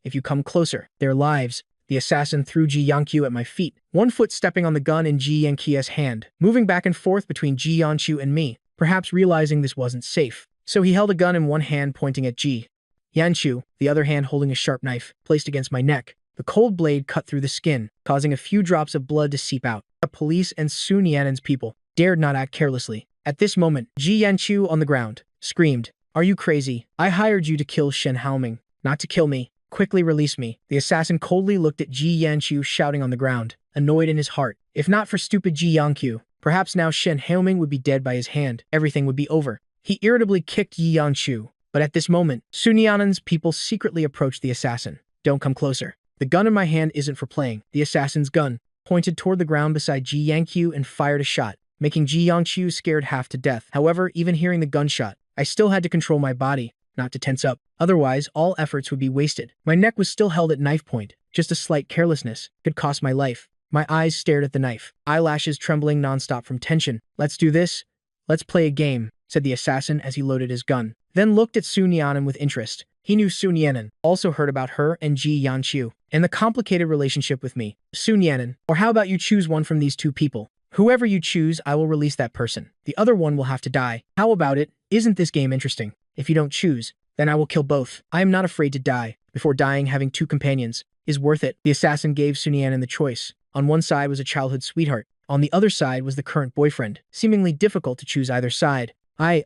[SPEAKER 1] If you come closer, their lives. The assassin threw Ji Yanqiu at my feet, one foot stepping on the gun in Ji Yanqiu's hand, moving back and forth between Ji Yanqiu and me, perhaps realizing this wasn't safe. So he held a gun in one hand pointing at Ji Yanqiu, the other hand holding a sharp knife, placed against my neck. The cold blade cut through the skin, causing a few drops of blood to seep out. The police and Sun Yan'an's people dared not act carelessly. At this moment, Ji Yanqiu on the ground screamed, "Are you crazy? I hired you to kill Shen Haoming, not to kill me. Quickly release me." The assassin coldly looked at Ji Yanqiu shouting on the ground, annoyed in his heart. If not for stupid Ji Yanqiu, perhaps now Shen Haoming would be dead by his hand. Everything would be over. He irritably kicked Ji Yanqiu. But at this moment, Sun Yan'an's people secretly approached the assassin. "Don't come closer. The gun in my hand isn't for playing." The assassin's gun pointed toward the ground beside Ji Yanqiu and fired a shot, making Ji Yanqiu scared half to death. However, even hearing the gunshot, I still had to control my body, not to tense up. Otherwise, all efforts would be wasted. My neck was still held at knife point. Just a slight carelessness could cost my life. My eyes stared at the knife, eyelashes trembling nonstop from tension. "Let's do this. Let's play a game," said the assassin as he loaded his gun. Then looked at Sun Yan'an with interest. He knew Sun Yan'an also heard about her and Ji Yanqiu, and the complicated relationship with me. "Sun Yan'an, or how about you choose one from these two people? Whoever you choose, I will release that person. The other one will have to die. How about it? Isn't this game interesting? If you don't choose, then I will kill both. I am not afraid to die. Before dying, having two companions is worth it." The assassin gave Sun Yan'an the choice. On one side was a childhood sweetheart. On the other side was the current boyfriend. Seemingly difficult to choose either side. I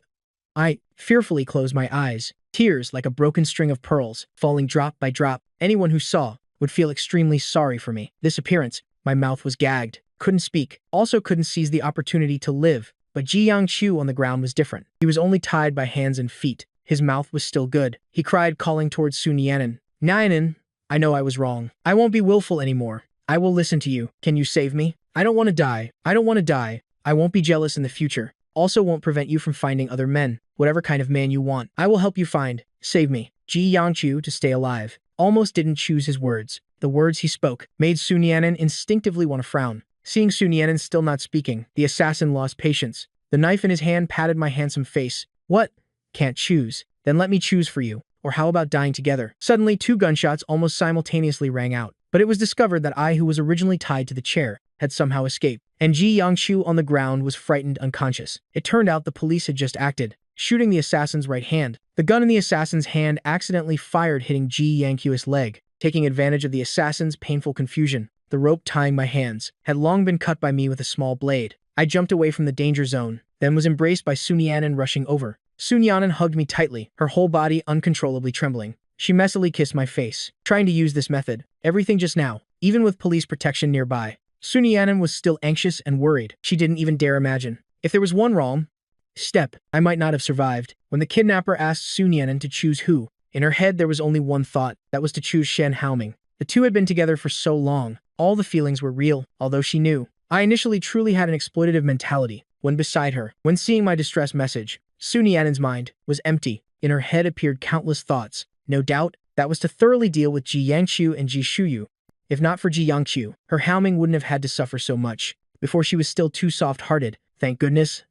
[SPEAKER 1] fearfully closed my eyes. Tears, like a broken string of pearls, falling drop by drop. Anyone who saw would feel extremely sorry for me. This appearance, my mouth was gagged. Couldn't speak. Also couldn't seize the opportunity to live. But Ji Yanqiu on the ground was different. He was only tied by hands and feet. His mouth was still good. He cried, calling towards Sun Yan'an. "Yan'an, I know I was wrong. I won't be willful anymore. I will listen to you. Can you save me? I don't want to die. I don't want to die. I won't be jealous in the future. Also won't prevent you from finding other men. Whatever kind of man you want, I will help you find. Save me." Ji Yanqiu, to stay alive, almost didn't choose his words. The words he spoke made Sun Yan'an instinctively want to frown. Seeing Sun Yan'an still not speaking, the assassin lost patience. The knife in his hand patted my handsome face. "What? Can't choose? Then let me choose for you. Or how about dying together?" Suddenly, two gunshots almost simultaneously rang out. But it was discovered that I, who was originally tied to the chair, had somehow escaped, and Ji Yanqiu on the ground was frightened unconscious. It turned out the police had just acted, shooting the assassin's right hand. The gun in the assassin's hand accidentally fired, hitting Ji Yanqiu's leg. Taking advantage of the assassin's painful confusion, the rope tying my hands had long been cut by me with a small blade. I jumped away from the danger zone, then was embraced by Sun Yan'an rushing over. Sun Yan'an hugged me tightly, her whole body uncontrollably trembling. She messily kissed my face, trying to use this method. "Everything just now even with police protection nearby. Sun Yan'an was still anxious and worried. She didn't even dare imagine. If there was one wrong step, I might not have survived. When the kidnapper asked Sun Yan'an to choose who, in her head there was only one thought, that was to choose Shen Haoming. The two had been together for so long. All the feelings were real, although she knew. I initially truly had an exploitative mentality. When beside her, when seeing my distress message, Sun Yan'an's mind was empty. In her head appeared countless thoughts. No doubt, that was to thoroughly deal with Ji Yangqiu and Ji Shuyu. If not for Ji Yangqiu, her Haoming wouldn't have had to suffer so much. Before she was still too soft-hearted. Thank goodness,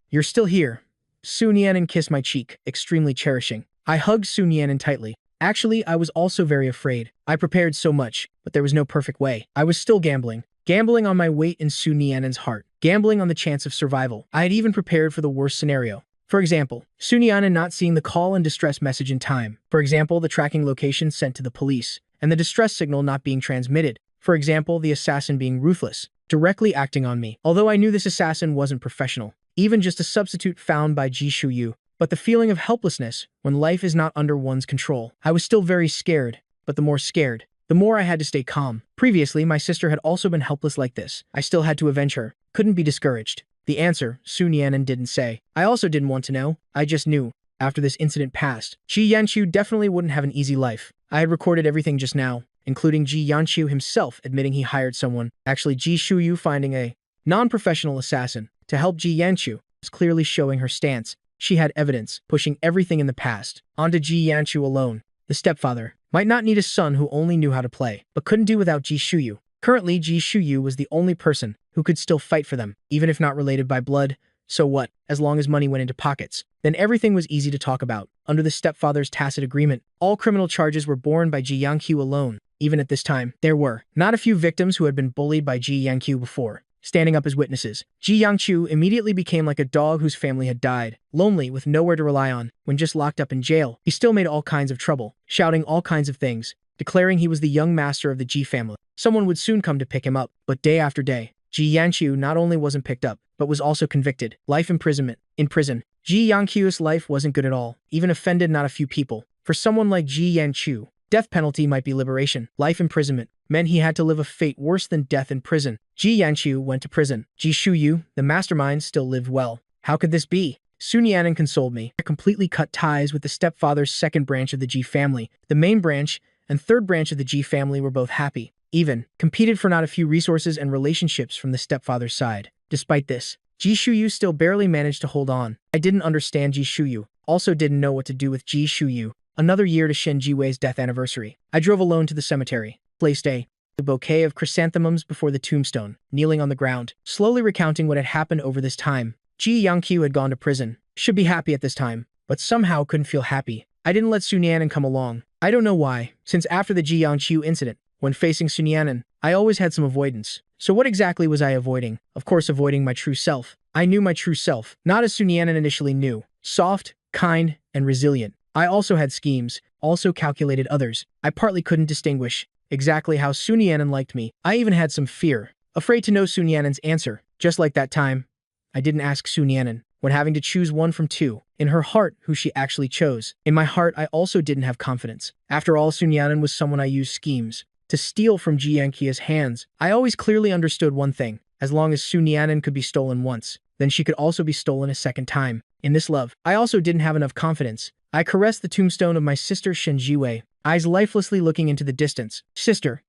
[SPEAKER 1] you're still here. Sun Yan'an kissed my cheek, extremely cherishing. I hugged Sun Yan'an tightly. Actually, I was also very afraid. I prepared so much, but there was no perfect way. I was still gambling. Gambling on my weight in Sun Yan'an's heart. Gambling on the chance of survival. I had even prepared for the worst scenario. For example, Sun Yan'an not seeing the call and distress message in time. For example, the tracking location sent to the police, and the distress signal not being transmitted. For example, the assassin being ruthless, directly acting on me. Although I knew this assassin wasn't professional, even just a substitute found by Ji Shuyu. But the feeling of helplessness when life is not under one's control. I was still very scared, but the more scared, the more I had to stay calm. Previously, my sister had also been helpless like this. I still had to avenge her. Couldn't be discouraged. The answer, Sun Yan'an didn't say. I also didn't want to know. I just knew. After this incident passed, Ji Yanqiu definitely wouldn't have an easy life. I had recorded everything just now, including Ji Yanqiu himself admitting he hired someone, actually Ji Shuyu finding a non-professional assassin to help Ji Yanqiu, was clearly showing her stance. She had evidence, pushing everything in the past onto Ji Yanqiu alone. The stepfather might not need a son who only knew how to play, but couldn't do without Ji Shuyu. Currently, Ji Shuyu was the only person who could still fight for them, even if not related by blood. So what, as long as money went into pockets? Then everything was easy to talk about. Under the stepfather's tacit agreement, all criminal charges were borne by Ji Yanqiu alone. Even at this time, there were not a few victims who had been bullied by Ji Yanqiu before. Standing up as witnesses, Ji Yanqiu immediately became like a dog whose family had died, lonely with nowhere to rely on. When just locked up in jail, he still made all kinds of trouble, shouting all kinds of things, declaring he was the young master of the Ji family. Someone would soon come to pick him up, but day after day, Ji Yanqiu not only wasn't picked up, but was also convicted. Life imprisonment. In prison, Ji Yanqiu's life wasn't good at all, even offended not a few people. For someone like Ji Yanqiu, death penalty might be liberation. Life imprisonment meant he had to live a fate worse than death in prison. Ji Yanqiu went to prison. Ji Shuyu, the mastermind, still lived well. How could this be? Sun Yan'an consoled me. I completely cut ties with the stepfather's second branch of the Ji family. The main branch and third branch of the Ji family were both happy, even competed for not a few resources and relationships from the stepfather's side. Despite this, Ji Shuyu still barely managed to hold on. I didn't understand Ji Shuyu, also didn't know what to do with Ji Shuyu. Another year to Shen Jiwei's death anniversary. I drove alone to the cemetery, placed a bouquet of chrysanthemums before the tombstone, kneeling on the ground, slowly recounting what had happened over this time. Ji Yanqiu had gone to prison, should be happy at this time, but somehow couldn't feel happy. I didn't let Sun Yan'an come along. I don't know why, since after the Ji Yanqiu incident, when facing Sun Yan'an, I always had some avoidance. So what exactly was I avoiding? Of course, avoiding my true self. I knew my true self, not as Sun Yan'an initially knew. Soft, kind, and resilient. I also had schemes, also calculated others. I partly couldn't distinguish exactly how Sun Yan'an liked me. I even had some fear, afraid to know Sun Yan'an's answer. Just like that time, I didn't ask Sun Yan'an, when having to choose one from two. In her heart, who she actually chose. In my heart, I also didn't have confidence. After all, Sun Yan'an was someone I used schemes to steal from Ji Yanqiu's hands. I always clearly understood one thing. As long as Sun Yan'an could be stolen once, then she could also be stolen a second time. In this love, I also didn't have enough confidence. I caressed the tombstone of my sister Shen Jiwei, eyes lifelessly looking into the distance. Sister,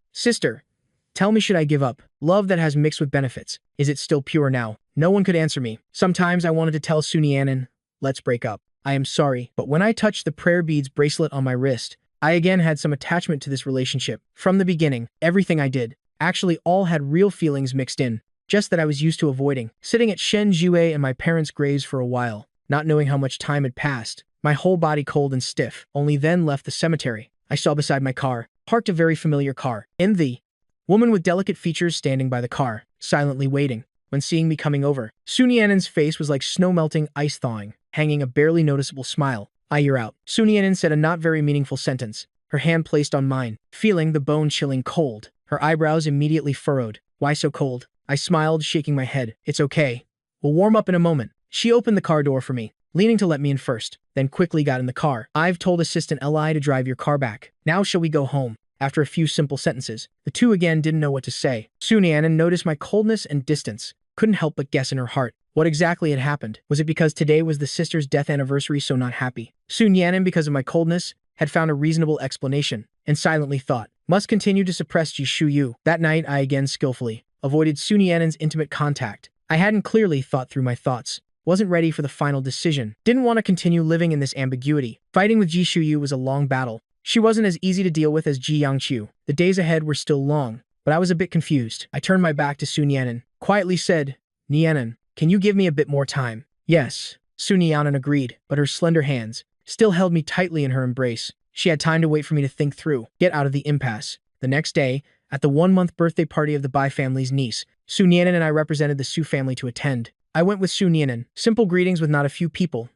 [SPEAKER 1] tell me, should I give up? Love that has mixed with benefits. Is it still pure now? No one could answer me. Sometimes I wanted to tell Sun Yan'an, let's break up. I am sorry, but when I touched the prayer beads bracelet on my wrist, I again had some attachment to this relationship. From the beginning, everything I did, actually all had real feelings mixed in, just that I was used to avoiding. Sitting at Shen Jiwei and my parents' graves for a while, not knowing how much time had passed, my whole body cold and stiff, only then left the cemetery. I saw beside my car, parked a very familiar car. In the woman with delicate features standing by the car, silently waiting. When seeing me coming over, Sun Yan'an's face was like snow melting, ice thawing, hanging a barely noticeable smile. You're out. Sun Yan'an said a not very meaningful sentence, her hand placed on mine, feeling the bone-chilling cold. Her eyebrows immediately furrowed. Why so cold? I smiled, shaking my head. It's okay. We'll warm up in a moment. She opened the car door for me, leaning to let me in first, then quickly got in the car. I've told Assistant Li to drive your car back. Now shall we go home? After a few simple sentences, the two again didn't know what to say. Su Nianen noticed my coldness and distance, couldn't help but guess in her heart. What exactly had happened? Was it because today was the sister's death anniversary, so not happy? Su Nianen, because of my coldness, had found a reasonable explanation, and silently thought, must continue to suppress Ji Shuyu. That night, I again skillfully avoided Su Nianen's intimate contact. I hadn't clearly thought through my thoughts, wasn't ready for the final decision, didn't want to continue living in this ambiguity. Fighting with Ji Shuyu was a long battle. She wasn't as easy to deal with as Ji Yangqiu. The days ahead were still long, but I was a bit confused. I turned my back to Su Nianen, quietly said, Nianen, can you give me a bit more time? Yes, Su Nianen agreed, but her slender hands still held me tightly in her embrace. She had time to wait for me to think through, get out of the impasse. The next day, at the 1-month birthday party of the Bai family's niece, Su Nianen and I represented the Su family to attend. I went with Su Nianen, simple greetings with not a few people,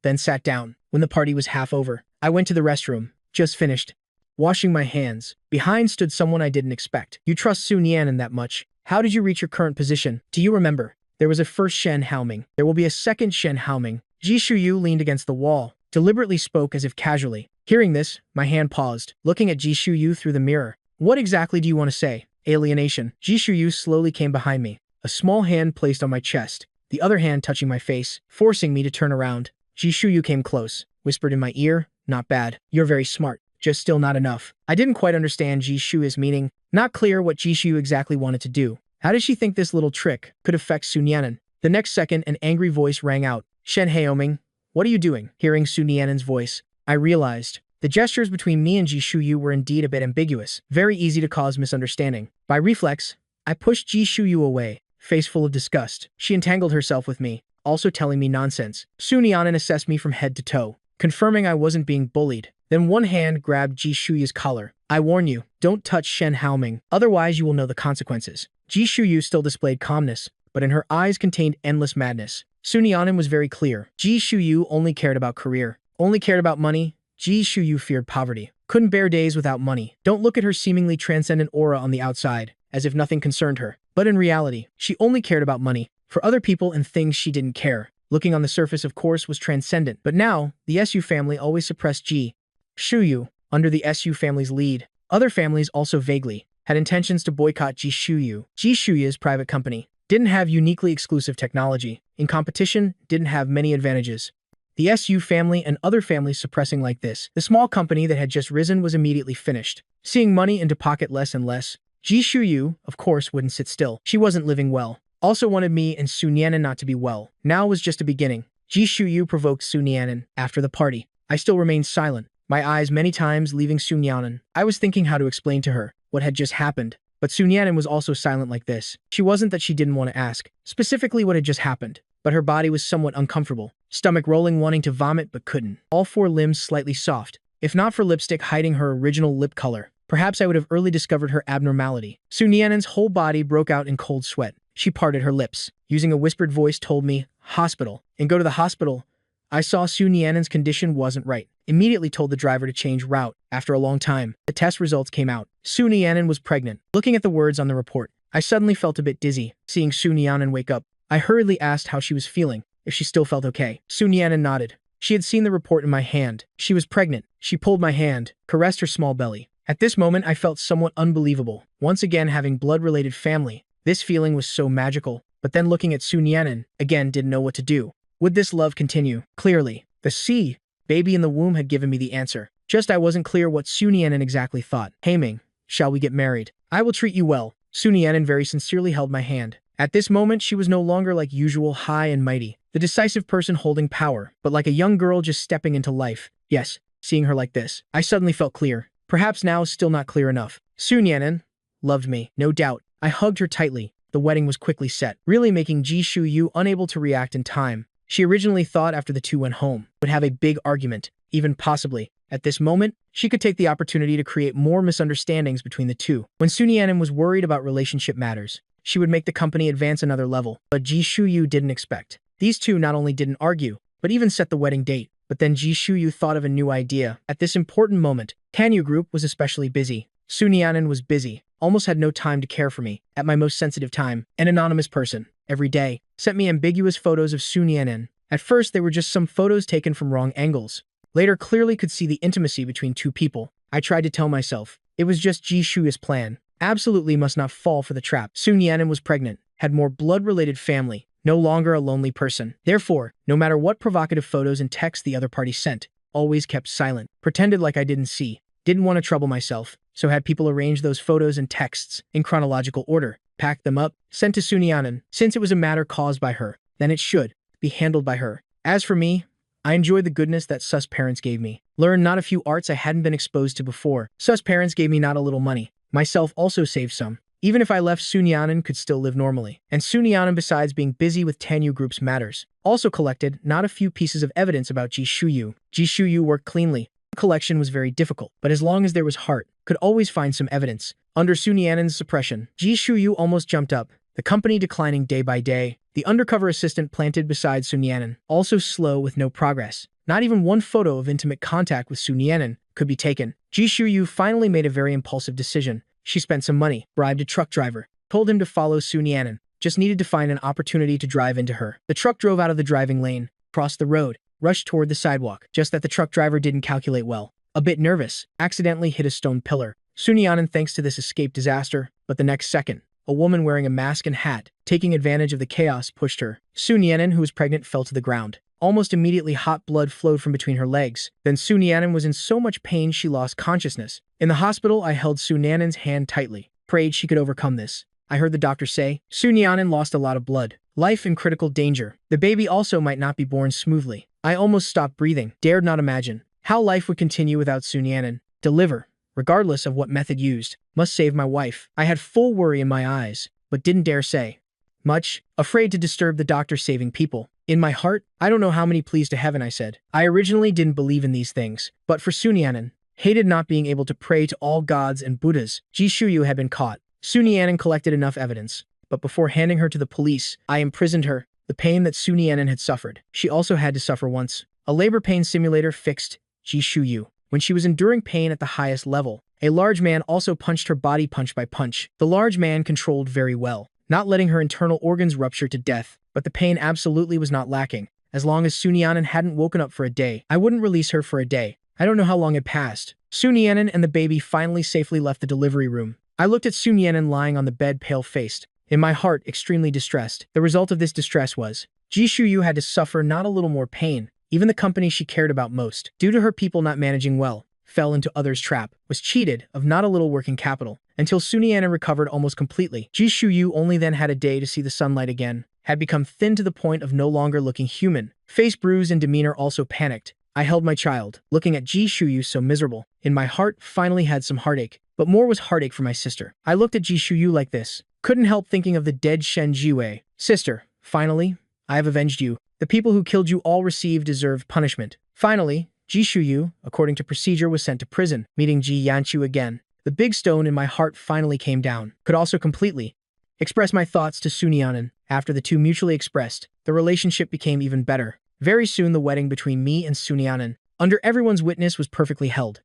[SPEAKER 1] then sat down. When the party was half over, I went to the restroom, just finished washing my hands. Behind stood someone I didn't expect. You trust Su Nianen that much? How did you reach your current position? Do you remember? There was a first Shen Haoming. There will be a second Shen Haoming. Ji Shuyu leaned against the wall, deliberately spoke as if casually. Hearing this, my hand paused, looking at Ji Shuyu through the mirror. What exactly do you want to say? Alienation. Ji Shuyu slowly came behind me, a small hand placed on my chest, the other hand touching my face, forcing me to turn around. Ji Shuyu came close, whispered in my ear, not bad. You're very smart, just still not enough. I didn't quite understand Ji Shuyu's meaning, not clear what Ji Shuyu exactly wanted to do. How did she think this little trick could affect Su Nianen? The next second, an angry voice rang out. Shen Haoming, what are you doing? Hearing Su Nianen's voice, I realized the gestures between me and Ji Shuyu were indeed a bit ambiguous, very easy to cause misunderstanding. By reflex, I pushed Ji Shuyu away, face full of disgust. She entangled herself with me, also telling me nonsense. Su Nianen assessed me from head to toe, confirming I wasn't being bullied. Then one hand grabbed Ji Shuyu's collar. I warn you, don't touch Shen Haoming, otherwise you will know the consequences. Ji Shuyu still displayed calmness, but in her eyes contained endless madness. Su Nianen was very clear. Ji Shuyu only cared about career, only cared about money. Ji Shuyu feared poverty, couldn't bear days without money. Don't look at her seemingly transcendent aura on the outside, as if nothing concerned her. But in reality, she only cared about money. For other people and things she didn't care. Looking on the surface, of course, was transcendent. But now, the SU family always suppressed Ji Shuyu under the SU family's lead. Other families also vaguely had intentions to boycott Ji Shuyu. Ji Shuyu's private company didn't have uniquely exclusive technology. In competition, didn't have many advantages. The SU family and other families suppressing like this. The small company that had just risen was immediately finished. Seeing money into pocket less and less, Ji Shuyu, of course, wouldn't sit still. She wasn't living well. Also wanted me and Su Nianen not to be well. Now was just a beginning. Ji Shuyu provoked Su Nianen. After the party, I still remained silent, my eyes many times leaving Su Nianen. I was thinking how to explain to her what had just happened. But Su Nianen was also silent like this. She wasn't that she didn't want to ask, specifically what had just happened, but her body was somewhat uncomfortable, stomach rolling, wanting to vomit but couldn't. All four limbs slightly soft. If not for lipstick hiding her original lip color, perhaps I would have early discovered her abnormality. Su Nianen's whole body broke out in cold sweat. She parted her lips, using a whispered voice told me, hospital, and go to the hospital. I saw Su Nianen's condition wasn't right. Immediately told the driver to change route. After a long time, the test results came out. Su Nianen was pregnant. Looking at the words on the report, I suddenly felt a bit dizzy. Seeing Su Nianen wake up, I hurriedly asked how she was feeling, if she still felt okay. Su Nianen nodded. She had seen the report in my hand. She was pregnant. She pulled my hand, caressed her small belly. At this moment, I felt somewhat unbelievable. Once again having blood-related family. This feeling was so magical. But then looking at Su Nianen, again didn't know what to do. Would this love continue? Clearly, the baby in the womb had given me the answer. Just I wasn't clear what Su Nianen exactly thought. Haoming, shall we get married? I will treat you well. Su Nianen very sincerely held my hand. At this moment, she was no longer like usual high and mighty, the decisive person holding power, but like a young girl just stepping into life. Yes, seeing her like this, I suddenly felt clear. Perhaps now still not clear enough. Su Nianen loved me, no doubt. I hugged her tightly. The wedding was quickly set, really making Ji Shuyu unable to react in time. She originally thought after the two went home, would have a big argument, even possibly. At this moment, she could take the opportunity to create more misunderstandings between the two. When Su Nianen was worried about relationship matters, she would make the company advance another level. But Ji Shuyu didn't expect. These two not only didn't argue, but even set the wedding date. But then Ji Shuyu thought of a new idea. At this important moment, Kanyu Group was especially busy. Su Nianen was busy, almost had no time to care for me. At my most sensitive time, an anonymous person, every day, sent me ambiguous photos of Su Nianen. At first, they were just some photos taken from wrong angles. Later, clearly could see the intimacy between two people. I tried to tell myself, It was just Ji Shuyu's plan. Absolutely must not fall for the trap. Sun Yanan was pregnant, had more blood-related family, no longer a lonely person. Therefore, no matter what provocative photos and texts the other party sent, always kept silent, pretended like I didn't see, didn't want to trouble myself, so had people arrange those photos and texts in chronological order, packed them up, sent to Sun Yanan. Since it was a matter caused by her, then it should be handled by her. As for me, I enjoyed the goodness that sus parents gave me. Learned not a few arts I hadn't been exposed to before. Sus parents gave me not a little money. Myself also saved some. Even if I left, Sun Yanan could still live normally. And Sun Yanan, besides being busy with Tanyu Group's matters, also collected not a few pieces of evidence about Ji Shuyu. Ji Shuyu worked cleanly. Collection was very difficult, but as long as there was heart, could always find some evidence. Under Sun Yanan's suppression, Ji Shuyu almost jumped up, the company declining day by day. The undercover assistant planted beside Sun Yanan, also slow with no progress. Not even one photo of intimate contact with Sun Yanan could be taken. Ji Shuyu finally made a very impulsive decision. She spent some money, bribed a truck driver, told him to follow Sun Yanan, just needed to find an opportunity to drive into her. The truck drove out of the driving lane, crossed the road, rushed toward the sidewalk, just that the truck driver didn't calculate well. A bit nervous, accidentally hit a stone pillar. Sun Yanan thanks to this escaped disaster, but the next second, a woman wearing a mask and hat, taking advantage of the chaos, pushed her. Sun Yanan, who was pregnant, fell to the ground. Almost immediately hot blood flowed from between her legs. Then Sun Yanan was in so much pain she lost consciousness. In the hospital, I held Sun Yanan's hand tightly, prayed she could overcome this. I heard the doctor say, Sun Yanan lost a lot of blood. Life in critical danger. The baby also might not be born smoothly. I almost stopped breathing, dared not imagine how life would continue without Sun Yanan. Deliver, regardless of what method used, must save my wife. I had full worry in my eyes, but didn't dare say much, afraid to disturb the doctor saving people. In my heart, I don't know how many pleas to heaven I said. I originally didn't believe in these things, but for Sun Yanan, hated not being able to pray to all gods and Buddhas. Ji Shuyu had been caught. Sun Yanan collected enough evidence, but before handing her to the police, I imprisoned her. The pain that Sun Yanan had suffered, she also had to suffer once. A labor pain simulator fixed Ji Shuyu. When she was enduring pain at the highest level, a large man also punched her body punch by punch. The large man controlled very well, not letting her internal organs rupture to death, but the pain absolutely was not lacking. As long as Sun Yanan hadn't woken up for a day, I wouldn't release her for a day. I don't know how long had passed. Sun Yanan and the baby finally safely left the delivery room. I looked at Sun Yanan lying on the bed, pale-faced, in my heart extremely distressed. The result of this distress was, Ji Shuyu had to suffer not a little more pain. Even the company she cared about most, due to her people not managing well, fell into others' trap, was cheated of not a little working capital, until Sun Yanan recovered almost completely. Ji Shuyu only then had a day to see the sunlight again, had become thin to the point of no longer looking human. Face bruised and demeanor also panicked. I held my child, looking at Ji Shuyu so miserable. In my heart, finally had some heartache, but more was heartache for my sister. I looked at Ji Shuyu like this, couldn't help thinking of the dead Shen Jiwei. Sister, finally, I have avenged you. The people who killed you all received deserved punishment. Finally, Ji Shuyu, according to procedure, was sent to prison, meeting Ji Yanchu again. The big stone in my heart finally came down. Could also completely express my thoughts to Sun Yanan. After the two mutually expressed, the relationship became even better. Very soon the wedding between me and Sun Yanan, under everyone's witness, was perfectly held.